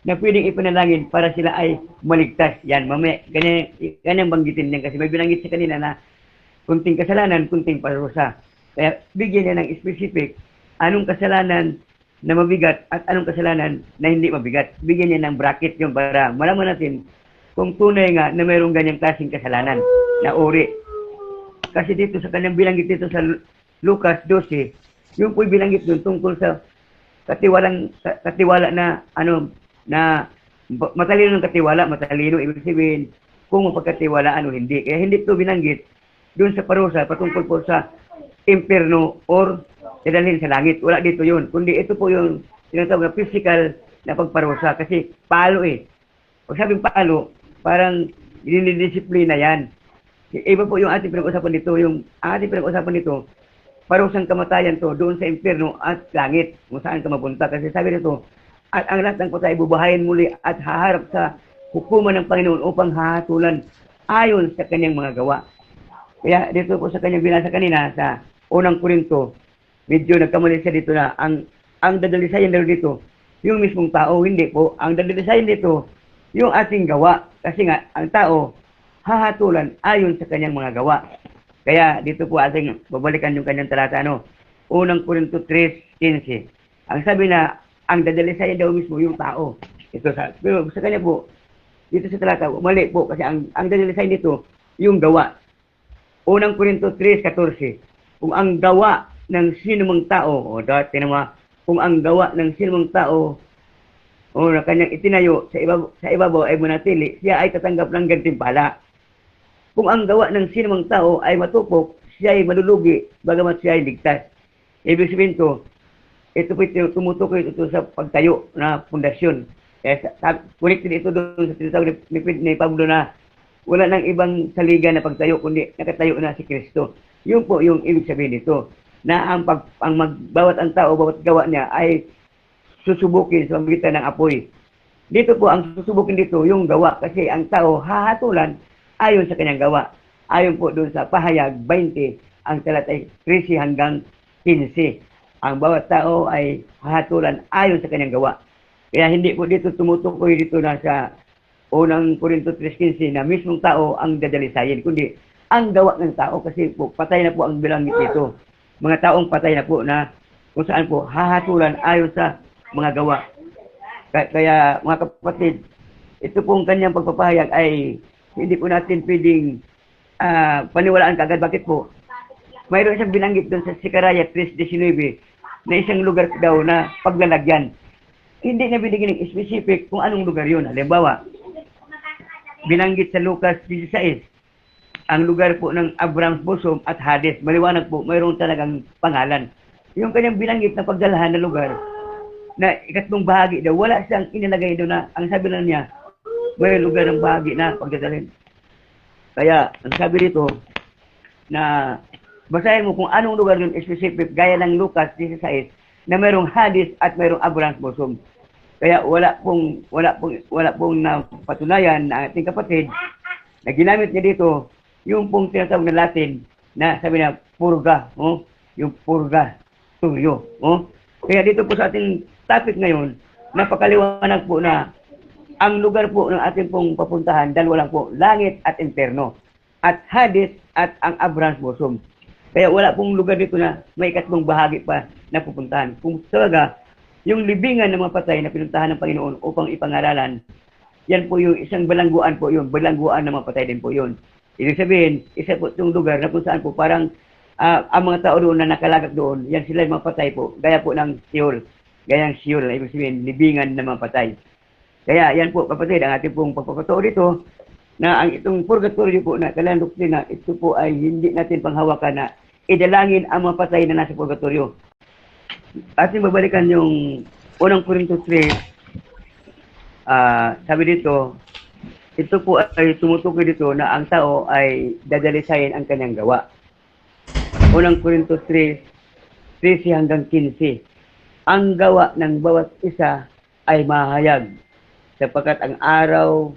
na pwedeng ipanalangin para sila ay maligtas. Yan, mamaya, ganyan banggitin din kasi may binanggit sa kanina na kunting kasalanan, kunting parusa. Kaya bigyan niya ng specific anong kasalanan na mabigat at anong kasalanan na hindi mabigat. Bigyan niya ng bracket yung para malaman natin kung tunay nga na mayroong ganyang klaseng kasalanan na uri. Kasi dito sa kanyang binanggit dito sa Lucas 12, yung po'y binanggit doon tungkol sa katiwala na na matalino ng katiwala, matalino ibig sabihin kung mapagkatiwalaan o hindi. Kaya hindi ito binanggit doon sa parusa patungkol po sa impyerno or dadalhin sa langit. Wala dito yun. Kundi ito po yung tinatawag na physical na pagparusa kasi palo eh. Pag sabing palo, parang dinidisiplina yan. Iba po yung ating pinag-usapan dito. Yung ating pinag-usapan dito, parusang kamatayan to doon sa impyerno at langit kung saan ka mapunta. Kasi sabi nito, at ang lahat ng patay bubahayin muli at haharap sa hukuman ng Panginoon upang hahatulan ayon sa kanyang mga gawa. Kaya dito po sa kanyang binasa kanina sa unang Korinto, medyo nagkamali siya dito na ang dadalisayan dito, yung mismong tao, hindi po. Ang dadalisayan dito, yung ating gawa. Kasi nga, ang tao, hahatulan ayon sa kanyang mga gawa. Kaya dito po ating babalikan yung kanyang talata, unang Korinto 3:15. Ang sabi na, ang dadalisayan daw mismo yung tao. Pero sa kanya po, dito sa talata, mali po. Kasi ang dadalisayan dito, yung gawa. Unang Korinto 3:14. Kung ang gawa ng sinumang tao, dati naman, kung ang gawa ng sinumang tao, na kanyang itinayo sa ibabaw ay manatili, siya ay tatanggap ng gantimpala. Kung ang gawa ng sinumang tao ay matupok, siya ay malulugi, bagamat siya ay ligtas. Ibig sabihin to, ito po tumutukoy ito sa pagtayo na pundasyon. Kaya connected ito doon sa tinatawag ni Pablo na wala nang ibang saligan na pagtayo, kundi nakatayo na si Kristo. Yun po yung ibig sabihin nito, na bawat ang tao, bawat gawa niya ay susubukin sa pamamagitan ng apoy. Dito po, ang susubukin dito, yung gawa, kasi ang tao hahatulan ayon sa kanyang gawa. Ayon po doon sa Pahayag 20, ang talatay 13 hanggang 15. Ang bawat tao ay hahatulan ayon sa kanyang gawa. Kaya hindi po dito tumutukoy dito na sa unang Korinto 3:15 na mismong tao ang dadalisayin, kundi ang gawa ng tao kasi po patay na po ang bilangit dito. Mga taong patay na po na kung saan po hahatulan ayon sa mga gawa. Kaya mga kapatid, ito pong kanyang pagpapahayag ay hindi po natin pwedeng paniwalaan kagad. Bakit po? Mayroon siyang binanggit doon sa Sicaraya 3:19 na isang lugar daw na paglalagyan. Hindi niya binigyan ng specific kung anong lugar yun. Halimbawa, binanggit sa Lucas 16, ang lugar po ng Abraham's bosom at Hades. Maliwanag po, mayroon talagang pangalan. Yung kanyang binanggit na pagdalahan na lugar, na ikatlong bahagi daw, wala siyang inilagay doon na, ang sabi na niya, may lugar ng bahagi na pagdadalhin. Kaya, ang sabi dito, na basahin mo kung anong lugar yun specific, gaya ng Lucas 16, na mayroong Hades at mayroong Abraham's bosom. Kaya wala pong napatunayan na ating kapatid na ginamit niya dito yung pong tinatawag na Latin na sabi na purga, yung purga, tuyo. Kaya dito po sa ating topic ngayon, napakaliwanag po na ang lugar po ng ating pong papuntahan, dalawa lang po, langit at impyerno, at Hades at ang Abraham's bosom. Kaya wala pong lugar dito na may ikatlong bahagi pa na pupuntahan. Kung talaga, yung libingan ng mga patay na pinuntahan ng Panginoon upang ipangaralan, yan po yung isang balangguan po yun, balangguan ng mga patay din po yun. Ibig sabihin, isa po itong lugar na kung saan po parang ang mga tao doon na nakalagak doon, yan sila yung mga patay po, gaya po ng Sheol. Gaya ng Sheol, ibig sabihin, libingan ng mga patay. Kaya yan po kapatid, ang ating pong pagpapatoo dito, na ang itong purgatorio po na kailangan doktrina, ito po ay hindi natin panghawakan na idalangin ang mga patay na nasa purgatorio. Ating babalikan yung unang Korinto 3, sabi dito, ito po ay tumutukoy dito na ang tao ay dadalisayin ang kanyang gawa. Unang Korinto 3:13 hanggang 15. Ang gawa ng bawat isa ay mahayag. sapagkat ang araw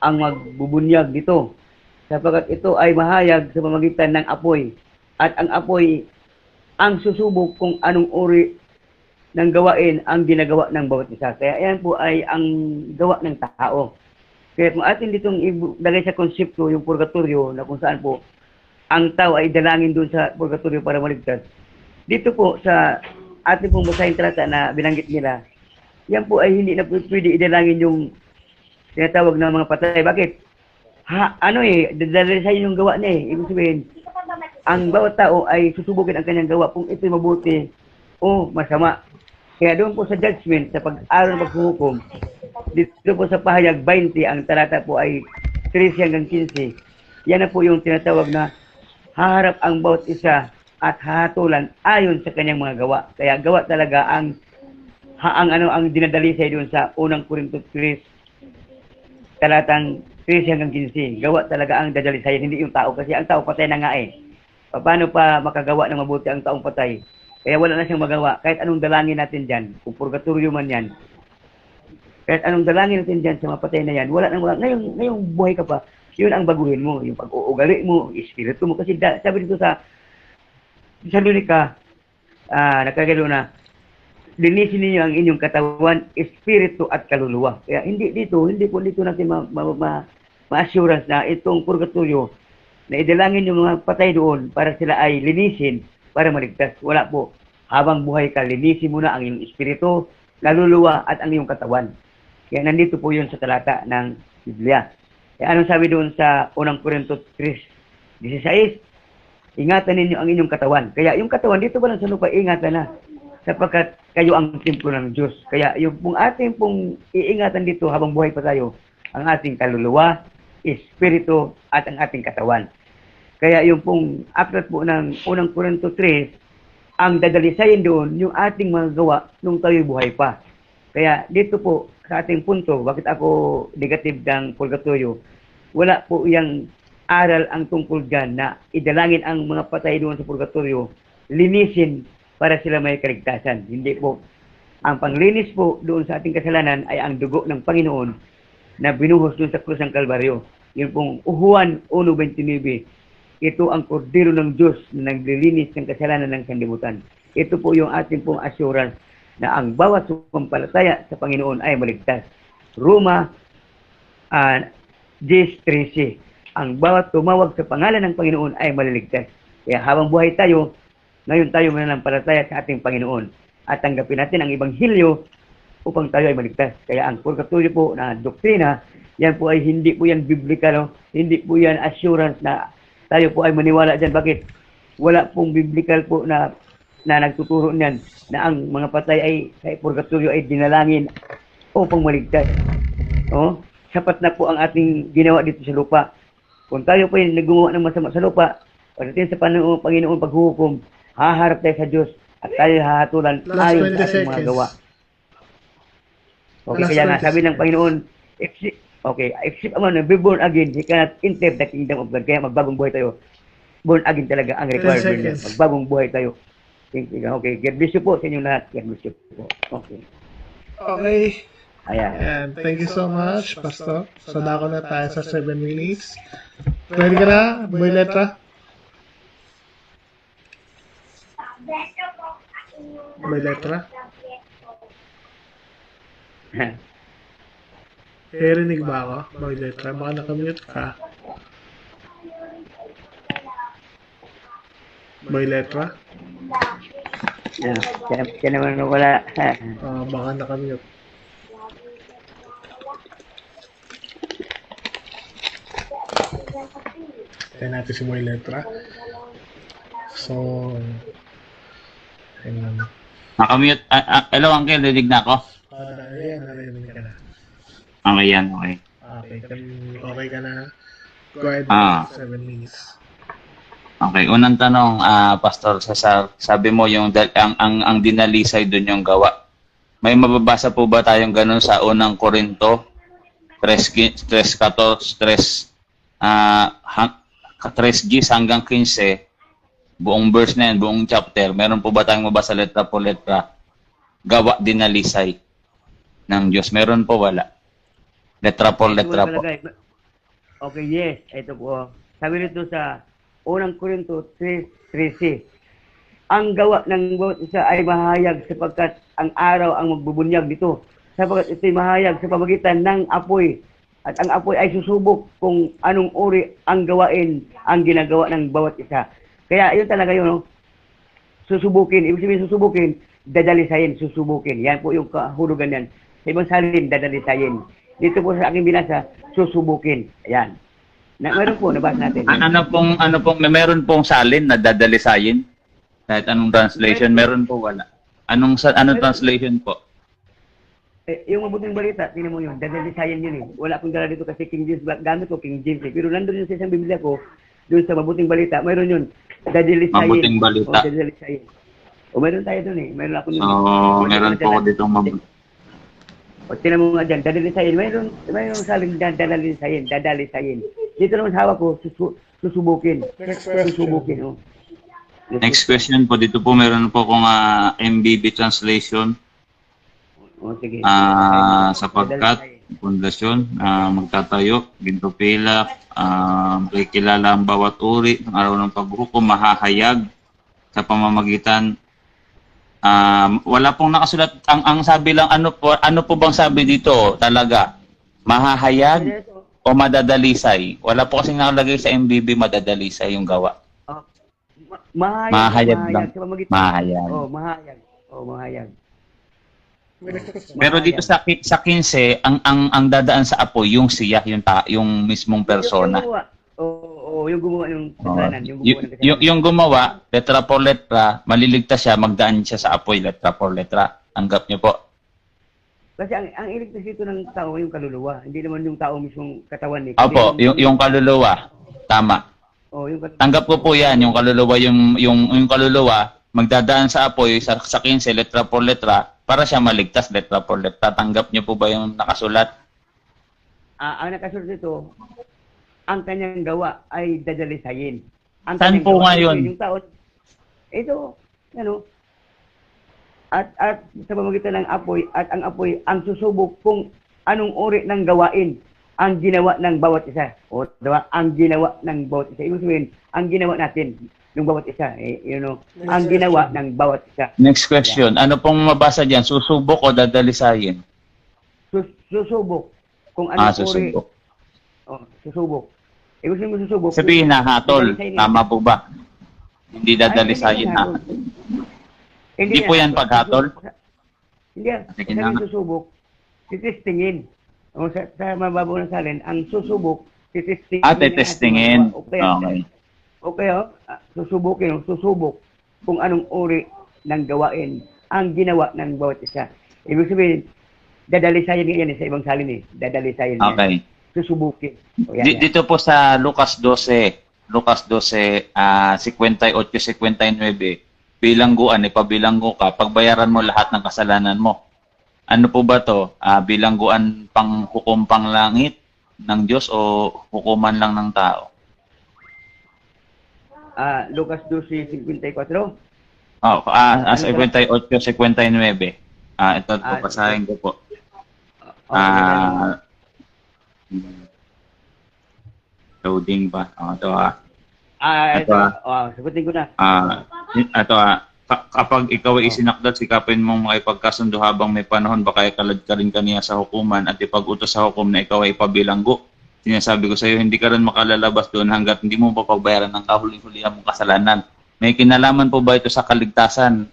ang magbubunyag dito, sapagkat ito ay mahayag sa pamamagitan ng apoy, at ang apoy ang susubok kung anong uri ng gawain ang ginagawa ng bawat isa. Kaya yan po ay ang gawa ng tao. Kaya kung atin ditong ilagay sa konsepto yung purgatorio na kung saan po ang tao ay dalangin doon sa purgatorio para maligtas. Dito po sa ating pong basahin talata na binanggit nila, yan po ay hindi na pwede idalangin yung tinatawag na mga patay. Bakit? Dadalisayin yung gawa niya eh. Ibig sabihin, ang bawat tao ay susubukin ang kanyang gawa kung ito'y mabuti o masama. Kaya doon po sa judgment, sa pag-aaral ng paghuhukom, dito po sa pahayag 20, ang talata po ay 13 hanggang 15. Yan na po yung tinatawag na haharap ang bawat isa at hahatulan ayon sa kanyang mga gawa. Kaya gawa talaga ang dinadalisay doon sa unang Korinto 3, talatang 13 hanggang 15. Gawa talaga ang dadalisay, hindi yung tao. Kasi ang tao patay na nga eh. Paano pa makagawa ng mabuti ang taong patay? Kaya wala na siyang magawa. Kahit anong dalangin natin dyan, kung purgatorio man yan, kahit anong dalangin natin dyan sa mga patay na yan, wala nang wala. Ngayong buhay ka pa, yun ang baguhin mo. Yung pag-uugali mo, espiritu mo. Kasi sabi dito sa Lunika, nakagalo na, linisin ninyo ang inyong katawan, espiritu at kaluluwa. Kaya hindi po dito natin ma-assurance na itong purgatorio na idalangin yung mga patay doon para sila ay linisin, para maligtas. Wala po. Habang buhay ka, linisin mo na ang iyong espiritu, kaluluwa at ang iyong katawan. Kaya nandito po yun sa talata ng Biblia. Kaya anong sabi doon sa unang Korinto 3:16? Ingatan ninyo ang inyong katawan. Kaya yung katawan, dito ba lang sa lupa, ingatan na. Sapagkat kayo ang templo ng Diyos. Kaya yung ating pong iingatan dito habang buhay pa tayo, ang ating kaluluwa, espiritu, at ang ating katawan. Kaya yung pong aklat po ng unang Korinto 3, ang dadalisayin doon yung ating mga gawa nung tayo'y buhay pa. Kaya dito po sa ating punto, bakit ako negative ng purgatorio, wala po yung aral ang tungkol dyan na idalangin ang mga patay doon sa purgatorio, linisin para sila may kaligtasan. Hindi po. Ang panglinis po doon sa ating kasalanan ay ang dugo ng Panginoon na binuhos doon sa krus ng Kalbaryo. Yun pong Juan 1:29. Ito ang kordero ng Diyos na naglilinis ng kasalanan ng sanlibutan. Ito po yung ating pong assurance na ang bawat sumampalataya sa Panginoon ay maligtas. Roma 10:13. Ang bawat tumawag sa pangalan ng Panginoon ay maliligtas. Kaya habang buhay tayo, ngayon tayo mananampalataya sa ating Panginoon at tanggapin natin ang Ebanghelyo upang tayo ay maligtas. Kaya ang purgatorio po na doktrina, yan po ay hindi po yan biblical, no? Hindi po yan assurance na tayo po ay maniwala dyan. Bakit? Wala pong biblical po na nagtuturo niyan na ang mga patay ay sa purgatorio ay dinalangin upang maligtas. Oh, sapat na po ang ating ginawa dito sa lupa. Kung tayo po ay naggumawa ng masama sa lupa, pagdating sa Panginoon paghuhukom, haharap tayo sa Diyos at tayo hahatulan ayon sa ating mga gawa. Okay, kaya nga sabi ng Panginoon, except a man be born again, he cannot enter the kingdom of God. Kaya magbagong buhay tayo. Born again talaga ang requirement niya. Magbagong buhay tayo. Okay, God bless you po sa inyong lahat. God bless you po. Okay. Okay. Ayan. And thank you so much, Pastor. So, dako na tayo sa 7 minutes. Ready ka na? Boy letra? Boy letra? Rinig ba ako? Boy letra? Baka nakamute ka. Boy letra? Kaya naman wala. Baka nakamute. Kaya natin si Boy letra. So, ayun. Nakamute. Hello, Uncle. Rinig na ako? Ayan, narinig ka na. Okay yan, okay. Okay ka na. Go ahead. 7 minutes. Okay, unang tanong, Pastor, sabi mo yung ang dinalisay doon yung gawa. May mababasa po ba tayong ganun sa unang Korinto 3:14, 3:10 hanggang 15, buong verse na yan, buong chapter, meron po ba tayong mabasa letra po letra? Gawa dinalisay. ng Diyos? Meron po, wala? Letra po, Ito letra mga po. kalagay. Okay, yes. Ito po. Sabi nito sa unang Korinto 3:13. Ang gawa ng bawat isa ay mahayag sapagkat ang araw ang magbubunyag dito. Sapagkat ito'y mahayag sa pamagitan ng apoy. At ang apoy ay susubok kung anong uri ang gawain ang ginagawa ng bawat isa. Kaya yun talaga yun, no? Susubukin. Ibig sabihin susubukin, dadalisayin, susubukin. Yan po yung kahulugan yan. Sa ibang salin, dadalisayin. Dito po sa aking binasa, susubukin. Ayan. Meron po, nabasa natin. Meron pong salin na dadalisayin? Kahit anong translation, meron po, wala? Anong translation po? Yung mabuting balita, tingnan mo yun, dadalisayin yun eh. Wala akong dala dito kasi King James, gamit ko King James eh. Pero nandun yun sa isang Biblia ko, doon sa mabuting balita, mayroon yun, dadalisayin. Mabuting balita. O, dadalisayin. O, mayroon tayo doon eh. Meron ako doon. So, meron po dito mabuting. O, tingnan mo nga dyan, dadalisayin. Mayroon saling dadalisayin. Dito naman sa hawak ko, susubukin. Next question. Susubukin, oh. Next question po, dito po meron po kung MBB translation. O, sige. Sapagkat pundasyon, magtatayo, ginto pilak, kilala ang bawat uri ng araw ng paghukom, mahahayag sa pamamagitan. Wala pong nakasulat. Ang sabi lang, ano po bang sabi dito talaga? Mahahayag o madadalisay? Wala po kasing nakalagay sa MBB madadalisay yung gawa. Mahayag lang. sa pamamagitan. Mahayag. Mahayag. Pero dito sa 15, ang dadaan sa apoy yung siya, yung mismong persona. Yung gumawa ng kasalanan. Yung gumawa, letra por letra, maliligtas siya, magdaan siya sa apoy, letra por letra. Tanggap niyo po. Kasi ang iligtas dito ng tao, yung kaluluwa. Hindi naman yung tao mismong katawan eh. Opo, yung kaluluwa. Tama. Yung kaluluwa. Tanggap ko po yan, yung kaluluwa, yung kaluluwa, magdadaan sa apoy, sa 15, letra por letra, para siya maligtas, letra por letra. Tanggap niyo po ba yung nakasulat? Ang nakasulat dito, ang kanyang gawa ay dadalisayin. Saan po ngayon? Yung tao, ito, at sa pamamagitan ng apoy, at ang apoy ang susubok kung anong uri ng gawain ang ginawa ng bawat isa. O, diba? Ang ginawa ng bawat isa. Ibig sabihin, ang ginawa natin ng bawat isa. Ang ginawa ng bawat isa. Next question. Ano pong mabasa dyan? Susubok o dadalisayin? Susubok. Kung anong uri. Susubok. Susubok. Ibig sabihin susubok. Sabihin na hatol. Tama po ba? Hindi dadalisayin ha? Hindi po yan paghatol? Hindi yan. Sabihin susubok, titestingin. Sa mababaw ng salin, ang susubok, titestingin. Titestingin. Okay. Okay, susubok kung anong uri ng gawain ang ginawa ng bawat isa. Ibig sabihin, dadalisayin yan sa ibang salin eh. Dadalisayin yan. Okay. Susubukin. Dito po sa Lucas 12, 58-59, bilangguan, ipabilanggo ka, pagbayaran mo lahat ng kasalanan mo. Ano po ba to? Bilangguan pang hukom pang langit ng Diyos o hukuman lang ng tao? Lucas 12:54. 58-59. Ito po, pasahin ko po. Loading pa. Sagutin ko na. Kapag ikaw ay isinakdat, sikapin mong makipagkasundo habang may panahon, baka ikalad ka rin kaniya sa hukuman at ipag-utos sa hukom na ikaw ay ipabilanggo. Sinasabi ko sa iyo, hindi ka rin makalalabas doon hanggat hindi mo papagbayaran ng kahuli-hulihan mong kasalanan. May kinalaman po ba ito sa kaligtasan,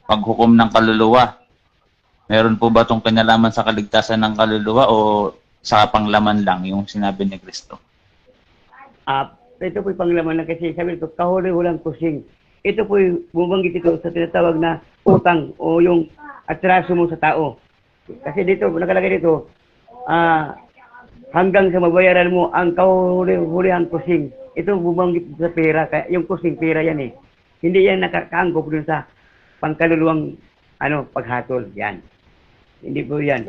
paghukom ng kaluluwa? Meron po ba itong kinalaman sa kaligtasan ng kaluluwa o sa panglaman lang, yung sinabi ni Kristo? Ito po'y panglaman lang kasi sabi ito, kahuli-hulang kusing. Ito po'y bumanggit ito sa tinatawag na utang o yung atraso mo sa tao. Kasi dito, nakalagay dito, hanggang sa mabayaran mo ang kahuli-hulihang kusing. Ito bumanggit sa pera, kaya yung kusing, pera yan eh. Hindi yan nakakaanggop dun sa pangkaluluwang paghatol. Yan. Hindi po yan.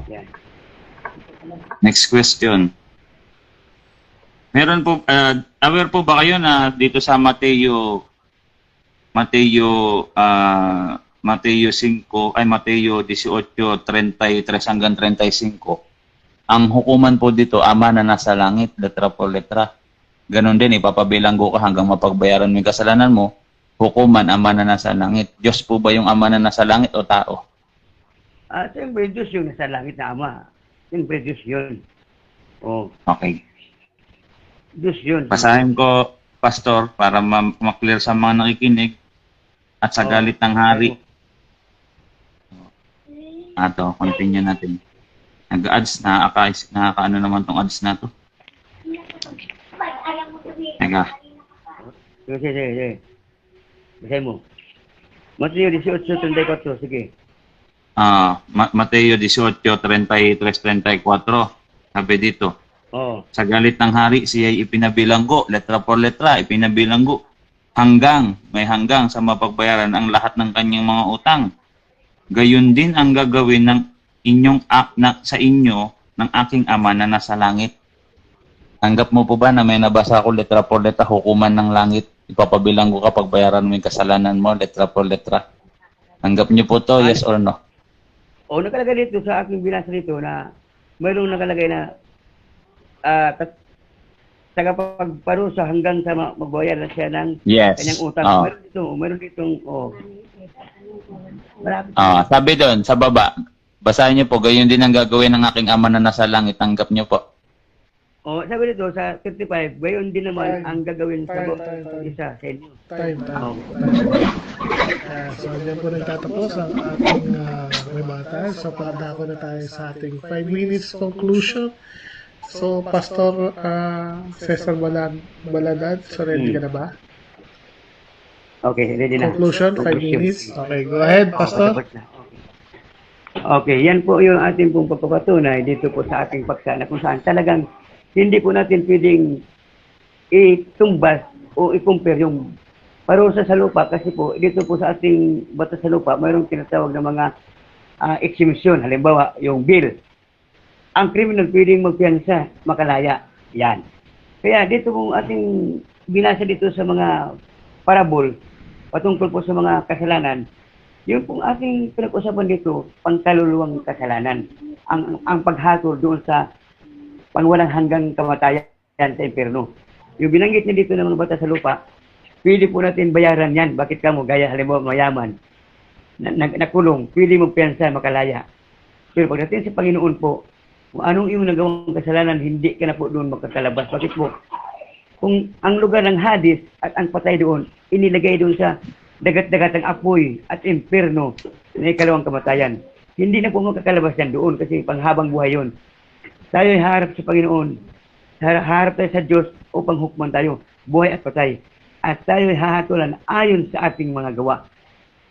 Yan. Next question. Meron po, aware po ba kayo na dito sa Mateo Mateo 5, ay Mateo 18:33 hanggang 35. Ang hukuman po dito, ama na nasa langit, letra por letra. Ganon din, ipapabilanggo ka hanggang mapagbayaran mo yung kasalanan mo. Hukuman, ama na nasa langit. Diyos po ba yung ama na nasa langit o tao? Siyempre, Diyos yung nasa langit na Ama. Siyempre, Diyos yun. Oh, Okay. Diyos yun. Basahin ko, Pastor, para ma-clear sa mga nakikinig at sa galit ng hari. Ato, continue natin. Nag-ads na, nakakaano naman tong ads na to. Teka. Sige. Basahin mo. Mateo 18:34, sige. Mateo 18:33-34. Sabi dito, Oh, sa galit ng hari, siya'y ipinabilanggo, letra por letra, ipinabilanggo, may hanggang sa mapagbayaran ang lahat ng kanyang mga utang. Gayon din ang gagawin ng sa inyo ng aking ama na nasa langit. Tanggap mo po ba na may nabasa ko letra por letra, hukuman ng langit, ipapabilanggo kapag bayaran mo yung kasalanan mo, letra por letra. Tanggap niyo po to, yes or no? nakalagay dito sa aking binasa dito na mayroong nakalagay na tagapagparusa hanggang sa magbayaran siya ng Yes. kanyang utang. Oh. Meron ditong, malapit. Sabi doon, sa baba, basahin niyo po, gayon din ang gagawin ng aking ama na nasa langit. Tanggap niyo po. Sabi dito sa 35, gayon din naman ang gagawin sa isa sa inyo. Time. Oh. So, yan po nagtatapos ang ating rebuttal. So, paadako na tayo sa ating 5 minutes conclusion. So, Pastor Cesar Baladad, so ready ka na ba? Okay, ready na. Conclusion, 5 minutes. Okay, go ahead, Pastor. Okay, yan po yung ating pong pagpapatunay dito po sa ating paksa na kung saan talagang hindi po natin pwedeng itumbas o i-compare yung parusa sa lupa kasi po dito po sa ating batas sa lupa mayroong tinatawag na mga exemption. Halimbawa, yung bill. Ang criminal pwedeng magpiyansa, makalaya. Yan. Kaya dito po ating binasa dito sa mga parabol patungkol po sa mga kasalanan, yun pong ating pinag-usapan dito, pangkaluluwang kasalanan. Ang paghatol doon sa pangwalang hanggang kamatayan sa impyerno. Yung binanggit niya dito ng mga bata sa lupa, pwede po natin bayaran yan. Bakit ka mo? Gaya halimbawa mayaman, nakulong, pwede mo piyansa, makalaya. Pero pagdating sa Panginoon po, kung anong iyong nagawang kasalanan, hindi ka na po doon magkakalabas. Bakit po? Kung ang lugar ng Hades at ang patay doon, inilagay doon sa dagat-dagat ng apoy at impyerno na ikalawang kamatayan. Hindi na po magkakalabas yan doon kasi panghabang buhay yun. Tayo ay harap sa Panginoon. Harap tayo sa Diyos upang hukman tayo, buhay at patay. At tayo ay hahatulan ayon sa ating mga gawa.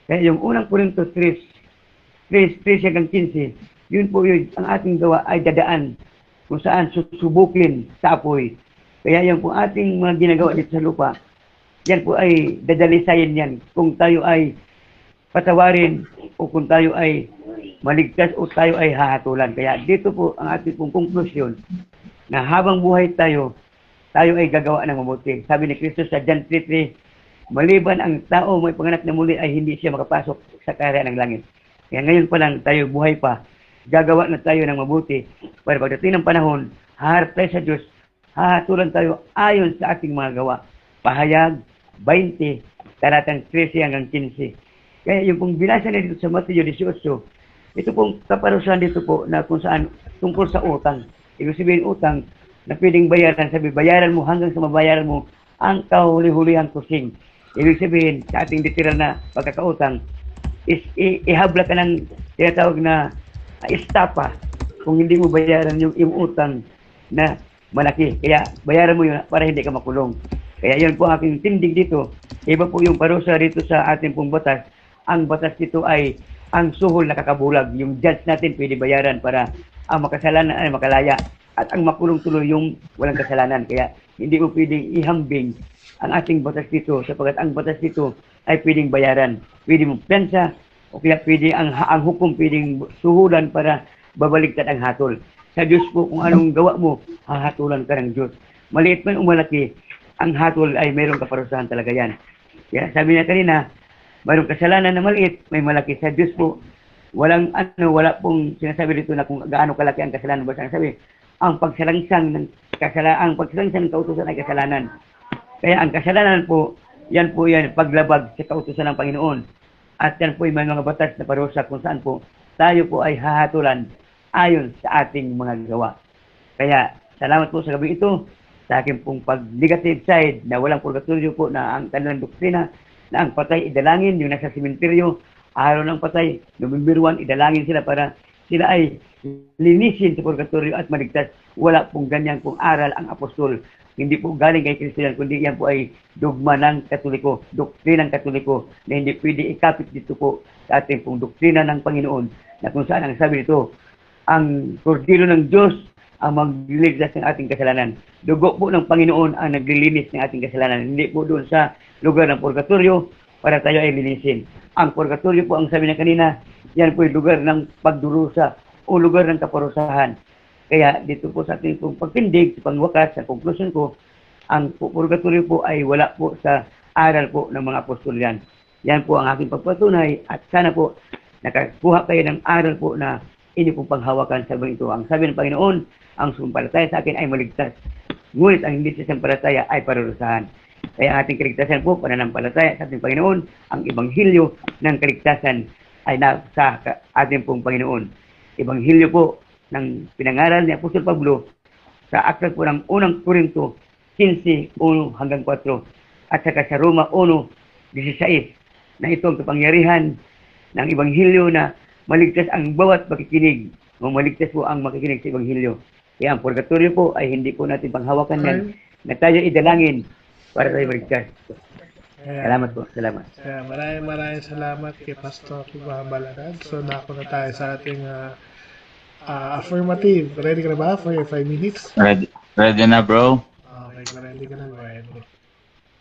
Kaya yung unang Korinto 3 hanggang 15, yun po yun, ang ating gawa ay dadaan kung saan susubukin sa apoy. Kaya yung po ating mga ginagawa dito sa lupa, yan po ay dadalisayin yan kung tayo ay patawarin o kung tayo ay maligtas o tayo ay hahatulan. Kaya dito po ang ating pong konklusyon na habang buhay tayo ay gagawa ng mabuti. Sabi ni Kristo sa John 3:3, maliban ang tao may panganak na muli ay hindi siya makapasok sa kaharian ng langit. Kaya ngayon pa lang tayo buhay pa, gagawa na tayo ng mabuti. Para pagdating ng panahon, haharap tayo sa Diyos, hahatulan tayo ayon sa ating mga gawa. Pahayag 20, talatang 13 hanggang 15. Kaya yung pong binasa na dito sa Mateo 18, ito pong kaparusahan dito po na kung saan tungkol sa utang. Ibig sabihin utang na pwedeng bayaran, sabi bayaran mo hanggang sa mabayaran mo ang kahuli-hulihang kusing. Ibig sabihin sa ating literal na pagkakautang, ihabla ka ng tinatawag na istapa kung hindi mo bayaran yung utang na malaki. Kaya bayaran mo yun para hindi ka makulong. Kaya yun po aking tindig dito. Iba po yung parusa dito sa ating pong batas. Ang batas dito ay ang suhol na kakabulag. Yung judge natin pwede bayaran para ang makasalanan ay makalaya. At ang makulong tuloy yung walang kasalanan. Kaya hindi mo pwedeng ihambing ang ating batas dito sapagkat ang batas dito ay pwedeng bayaran. Pwede mo pensa o kaya pwede ang hukom pwedeng suhulan para babaligtad ang hatol. Sa Diyos po kung anong gawa mo, hahatulan ka ng Diyos. Maliit man o malaki, ang hatol ay mayroong kaparusahan talaga yan. Kaya sabi niya kanina, mayroong kasalanan na maliit, may malaki sa Diyos po. Wala pong sinasabi dito na kung gaano kalaki ang kasalanan. Basta sabi, ang pagsalangsang ng kautusan ay kasalanan. Kaya ang kasalanan po, yan paglabag sa kautusan ng Panginoon. At yan po yung mga batas na parusa kung saan po tayo po ay hahatulan ayon sa ating mga gawa. Kaya salamat po sa gabi ito sa aking pong pag-negative side na walang purgatorio po na ang kanilang doktrina na ang patay idalangin, yung nasa sementeryo, araw ng patay, November 1, idalangin sila para sila ay linisin sa purgatorio at maligtas. Wala pong ganyan pong aral ang apostol. Hindi po galing kay Kristo yan, kundi yan po ay dogma ng Katoliko, doktrina ng Katoliko na hindi pwede ikapit dito po sa ating pong doktrina ng Panginoon na kung saan ang sabi dito, ang kordero ng Diyos ang magliligtas ng ating kasalanan. Dugo po ng Panginoon ang naglilinis ng ating kasalanan. Hindi po doon sa lugar ng purgatorio para tayo ay linisin. Ang purgatorio po, ang sabi na kanina, yan po ay lugar ng pagdurusa o lugar ng kaparusahan. Kaya dito po sa ating pong pagtindig, sa pangwakas, sa conclusion ko, ang purgatorio po ay wala po sa aral po ng mga apostol yan. Yan po ang aking pagpatunay at sana po nakakuha kayo ng aral po na inyo pong panghawakan sa ito. Ang sabi ng Panginoon, ang sumpalataya sa akin ay maligtas. Ngunit ang hindi sumpalataya ay parurusahan. Kaya ang ating kaligtasan po, pananampalataya sa ating Panginoon, ang ebanghelyo ng kaligtasan ay nasa ating pong Panginoon. Ebanghelyo po ng pinangaral ni Apostol Pablo sa aklat po ng unang Korinto 15:1 hanggang 4 at saka sa Roma 1:16 na itong kapangyarihan ng ebanghelyo na maligtas ang bawat makikinig o maligtas po ang makikinig sa ebanghelyo. Kaya ang purgatorio po ay hindi po natin panghawakan yan na tayo idalangin para tayo maligtas. Salamat po. Salamat. Maraming salamat kay Pastor Babalagad. So nako na tayo sa ating affirmative. Ready ka na ba for your 5 minutes? Ready na, bro. Okay, ready ka na. Ready.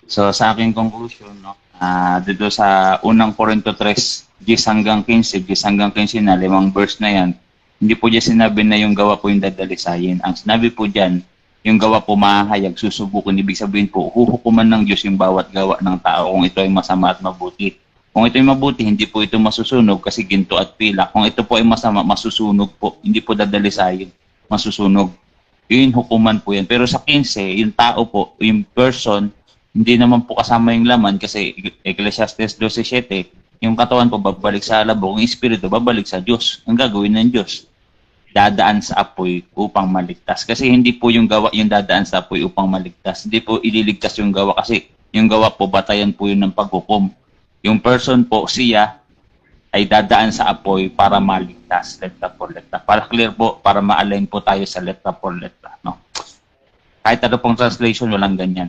So sa aking conclusion, no, dito sa unang Korinto 3, 10 hanggang 15 na 5 verse na yan, hindi po dyan sinabi na yung gawa po yung dadalisayin. Ang sinabi po dyan, yung gawa po mahahayag, susubukin. Ibig sabihin po, huhukuman ng Diyos yung bawat gawa ng tao kung ito ay masama at mabuti. Kung ito ay mabuti, hindi po ito masusunog kasi ginto at pila. Kung ito po ay masama, masusunog po. Hindi po dadalisayin, masusunog. Yun, hukuman po yan. Pero sa 15, yung tao po, yung person, hindi naman po kasama yung laman kasi Ecclesiastes 12:7, yung katawan po babalik sa alabok, yung espiritu babalik sa Diyos. Ang gagawin ng Diyos, dadaan sa apoy upang maligtas. Kasi hindi po yung gawa yung dadaan sa apoy upang maligtas. Hindi po ililigtas yung gawa kasi yung gawa po, batayan po yun ng paghukom. Yung person po, siya, ay dadaan sa apoy para maligtas. Letra por letra. Para clear po, para ma-align po tayo sa letra por letra. No? Kahit ano pong translation, walang ganyan.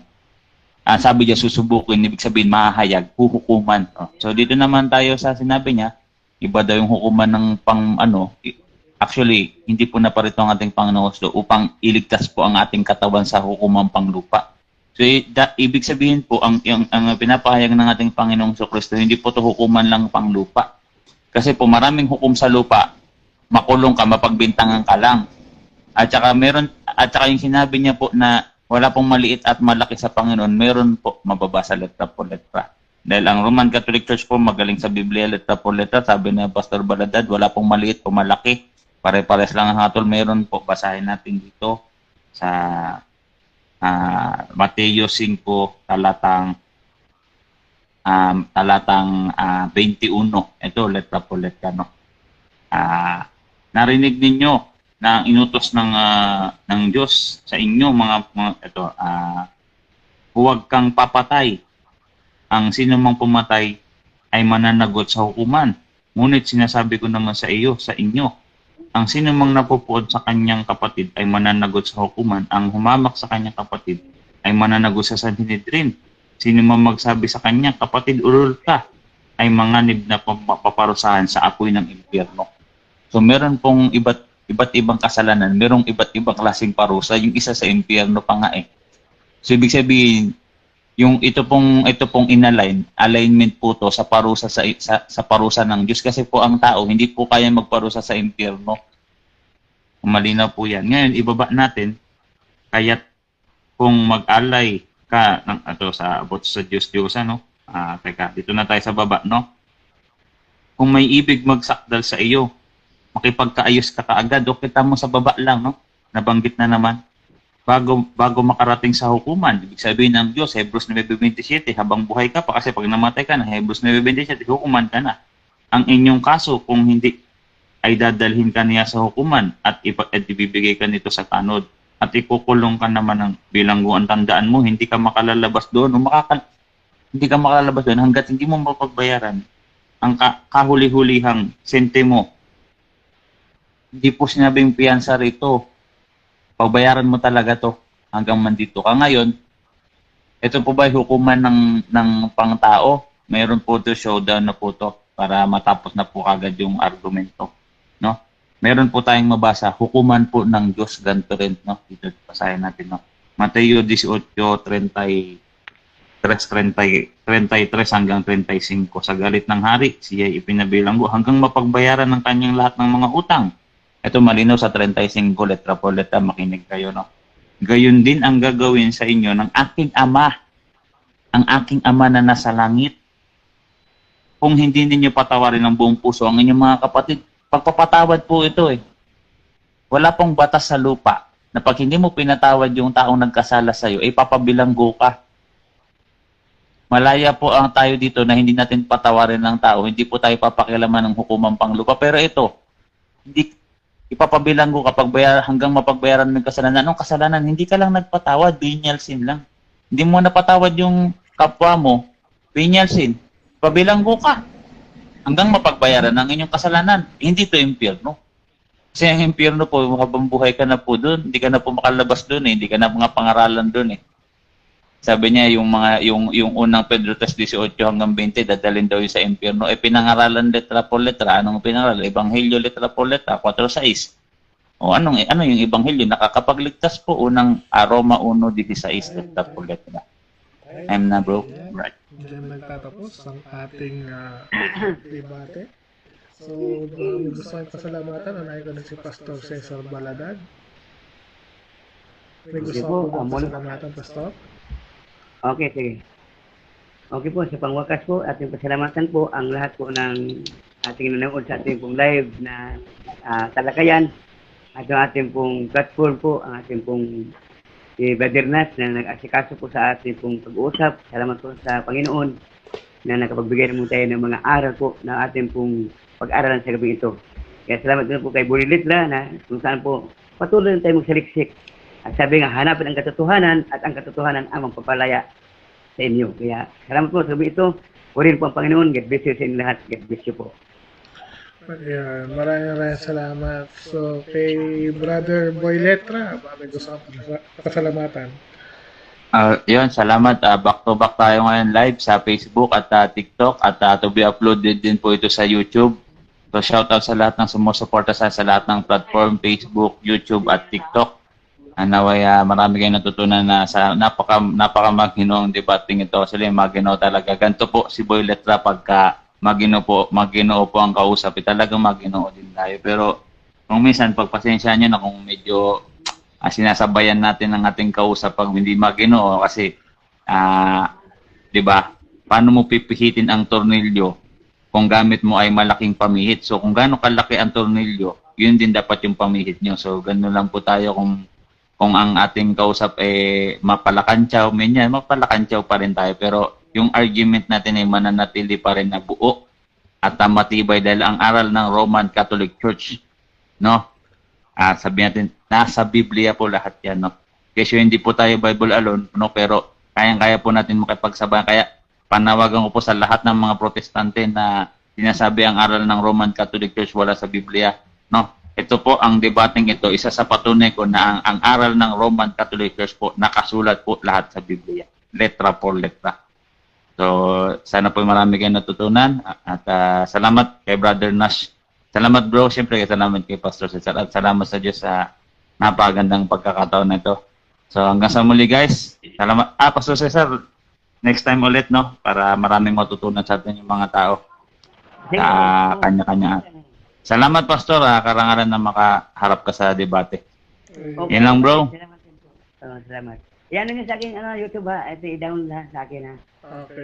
Sabi niya, susubukin, ibig sabihin, mahahayag, huhukuman. No? So dito naman tayo sa sinabi niya, iba daw yung hukuman ng actually, hindi po naparito ang ating Panginoon upang iligtas po ang ating katawan sa hukumang panglupa. So, ibig sabihin po, ang pinapahayag ng ating Panginoong Kristo, hindi po ito hukuman lang panglupa. Kasi po, maraming hukom sa lupa, makulong ka, mapagbintangan ka lang. At saka yung sinabi niya po na wala pong maliit at malaki sa Panginoon, meron po mababasa letra po letra. Dahil ang Roman Catholic Church po, magaling sa Biblia, letra po letra, sabi na Pastor Baladad, wala pong maliit o malaki. Pare-pares lang ang hatol. Meron po, basahin natin dito sa Mateo 5, talatang 21. Ito, letra po letra. No? Narinig ninyo na inutos ng Diyos sa inyo, huwag kang papatay. Ang sino mang pumatay ay mananagot sa hukuman. Ngunit sinasabi ko naman sa inyo, ang sino mang napupuod sa kanyang kapatid ay mananagot sa hukuman. Ang humamak sa kanyang kapatid ay mananagot sa Sanhedrin. Sino mang magsabi sa kanya, kapatid, ulol ka, ay manganib na paparusahan sa apoy ng impyerno. So meron pong iba't ibang kasalanan, merong iba't ibang klaseng parusa, yung isa sa impyerno pa nga eh. So ibig sabihin, yung ito pong alignment po to sa parusa sa parusa ng Diyos kasi po ang tao hindi po kaya magparusa sa impyerno. Malinaw po 'yan. Ngayon ibaba natin kaya't kung mag-alay ka ng sa abot sa Diyos, no? Teka, dito na tayo sa baba, no? Kung may ibig magsakdal sa iyo, makipagkaayos ka kaagad, o kita mo sa baba lang, no? Nabanggit na naman. Bago makarating sa hukuman, ibig sabihin ng Diyos, Hebrews 9:27, habang buhay ka pa, kasi pag namatay ka na, Hebrews 9:27, hukuman ka na. Ang inyong kaso, kung hindi, ay dadalhin ka niya sa hukuman at ibibigay ka nito sa tanod. At ikukulong ka naman ng bilangguan. Tandaan mo, hindi ka makalalabas doon o hindi ka makalalabas doon hanggat hindi mo mapagbayaran ang kahuli-hulihang sentimo. Hindi po sinabing piyansa rito. Pagbayaran mo talaga to hanggang mandito ka. Ngayon, ito po ba hukuman ng pangtao? Mayroon po to showdown na po to para matapos na po agad yung argumento. No? Meron po tayong mabasa, hukuman po ng Diyos, ganito rin. No? Dito, basahin natin. No? Mateo 18:33 hanggang 35. Sa galit ng hari, siya ipinabilanggo hanggang mapagbayaran ng kanyang lahat ng mga utang. Ito malinaw sa 35, letra po letra, makinig kayo, no? Gayon din ang gagawin sa inyo ng aking ama, ang aking ama na nasa langit. Kung hindi ninyo patawarin ng buong puso ang inyong mga kapatid, pagpapatawad po ito eh. Wala pong batas sa lupa na pag hindi mo pinatawad yung taong nagkasala sa iyo, papabilanggo ka. Malaya po ang tayo dito na hindi natin patawarin ng tao, hindi po tayo papakialaman ng hukumang panglupa. Pero ito, hindi ipapabilanggo kapag hanggang mapagbayaran mo yung kasalanan. Anong kasalanan? Hindi ka lang nagpatawad, venial sin lang. Hindi mo napatawad yung kapwa mo, venial sin. Pabilanggo ka hanggang mapagbayaran ng inyong kasalanan. Hindi to impyerno. Kasi ang impyerno po, habang buhay ka na po doon, hindi ka na po makalabas doon eh, hindi ka na mga pangaralan doon eh. Sabi niya yung unang Pedro 3:18 hanggang 20 dadalhin daw yung sa impyerno. Pinangaralan letra por letra. Anong pinangaralan? Ebanghelyo letra por letra 4:6. O ano yung ebanghelyo? Nakakapagligtas po unang Roma 1:16 letra por letra. I'm na bro. Right. Diyan nagtatapos ang ating debate. So, gusto kong pasalamatan. Anayin ko na si Pastor Cesar Baladad. May gusto ko pasalamatan, Pastor. Okay, sige. Okay po, sa pangwakas po, ating pasalamatan po ang lahat po ng ating nanonood sa ating pong live na talakayan at ang ating pong platform po, ang ating pong si Brother Nas na nag-asikaso po sa ating pong pag-uusap. Salamat po sa Panginoon na nakapagbigay naman tayo ng mga aral po na ating pong pag-aralan sa gabi ito. Kaya salamat din po kay Bully Litla na kung saan po patuloy na tayo magsaliksik. At sabi nga, hanapin ang katotohanan at ang katotohanan ang magpapalaya sa inyo. Kaya salamat po sa gabi ito. Purihin po ang Panginoon. God bless you sa inyo lahat. God bless you po. Ayan, maraming salamat. So, kay Brother Boy Letra, may gusto kong pasalamatan. Yun, salamat. Back to back tayo ngayon live sa Facebook at TikTok at to be uploaded din po ito sa YouTube. So, shout out sa lahat ng sumusuporta sa lahat ng platform, Facebook, YouTube at TikTok. Naway marami kayong natutunan na sa napaka maginoong debating ito. Sila magino talaga. Ganito po si Boy Letra pagka maginoo po ang kausap. Talagang maginoo din tayo. Pero kung minsan pagpasensya nyo na kung medyo sinasabayan natin ang ating kausap pag hindi maginoo kasi 'di ba? Paano mo pipihitin ang tornilyo kung gamit mo ay malaking pamihit? So kung gaano kalaki ang tornilyo, yun din dapat yung pamihit nyo. So gano'n lang po tayo kung ang ating kausap mapalakantsaw, mapalakantsaw pa rin tayo. Pero yung argument natin ay mananatili pa rin na buo at matibay dahil ang aral ng Roman Catholic Church, no? Sabi natin, nasa Biblia po lahat yan, no? Kasi hindi po tayo Bible alone, no? Pero kayang-kaya po natin makipagsabayan. Kaya panawagan ko po sa lahat ng mga protestante na sinasabi ang aral ng Roman Catholic Church wala sa Biblia, no? Ito po ang debating ito, isa sa patunay ko na ang aral ng Roman Catholic Church po, nakasulat po lahat sa Biblia. Letra por letra. So, sana po marami kayong natutunan. At salamat kay Brother Nash. Salamat bro, siyempre salamat kay Pastor Cesar. At salamat sa Diyos sa napagandang pagkakataon na ito. So, hanggang sa muli guys. Salamat. Pastor Cesar, next time ulit, no? Para maraming matutunan sa atin yung mga tao. Kanya-kanya. Salamat, Pastor. Karangalan na makaharap ka sa debate. Okay. Yan lang, bro. Salamat. Salamat. Yan nyo sa akin, YouTube ha. Ito i-down na sa akin ha. Okay.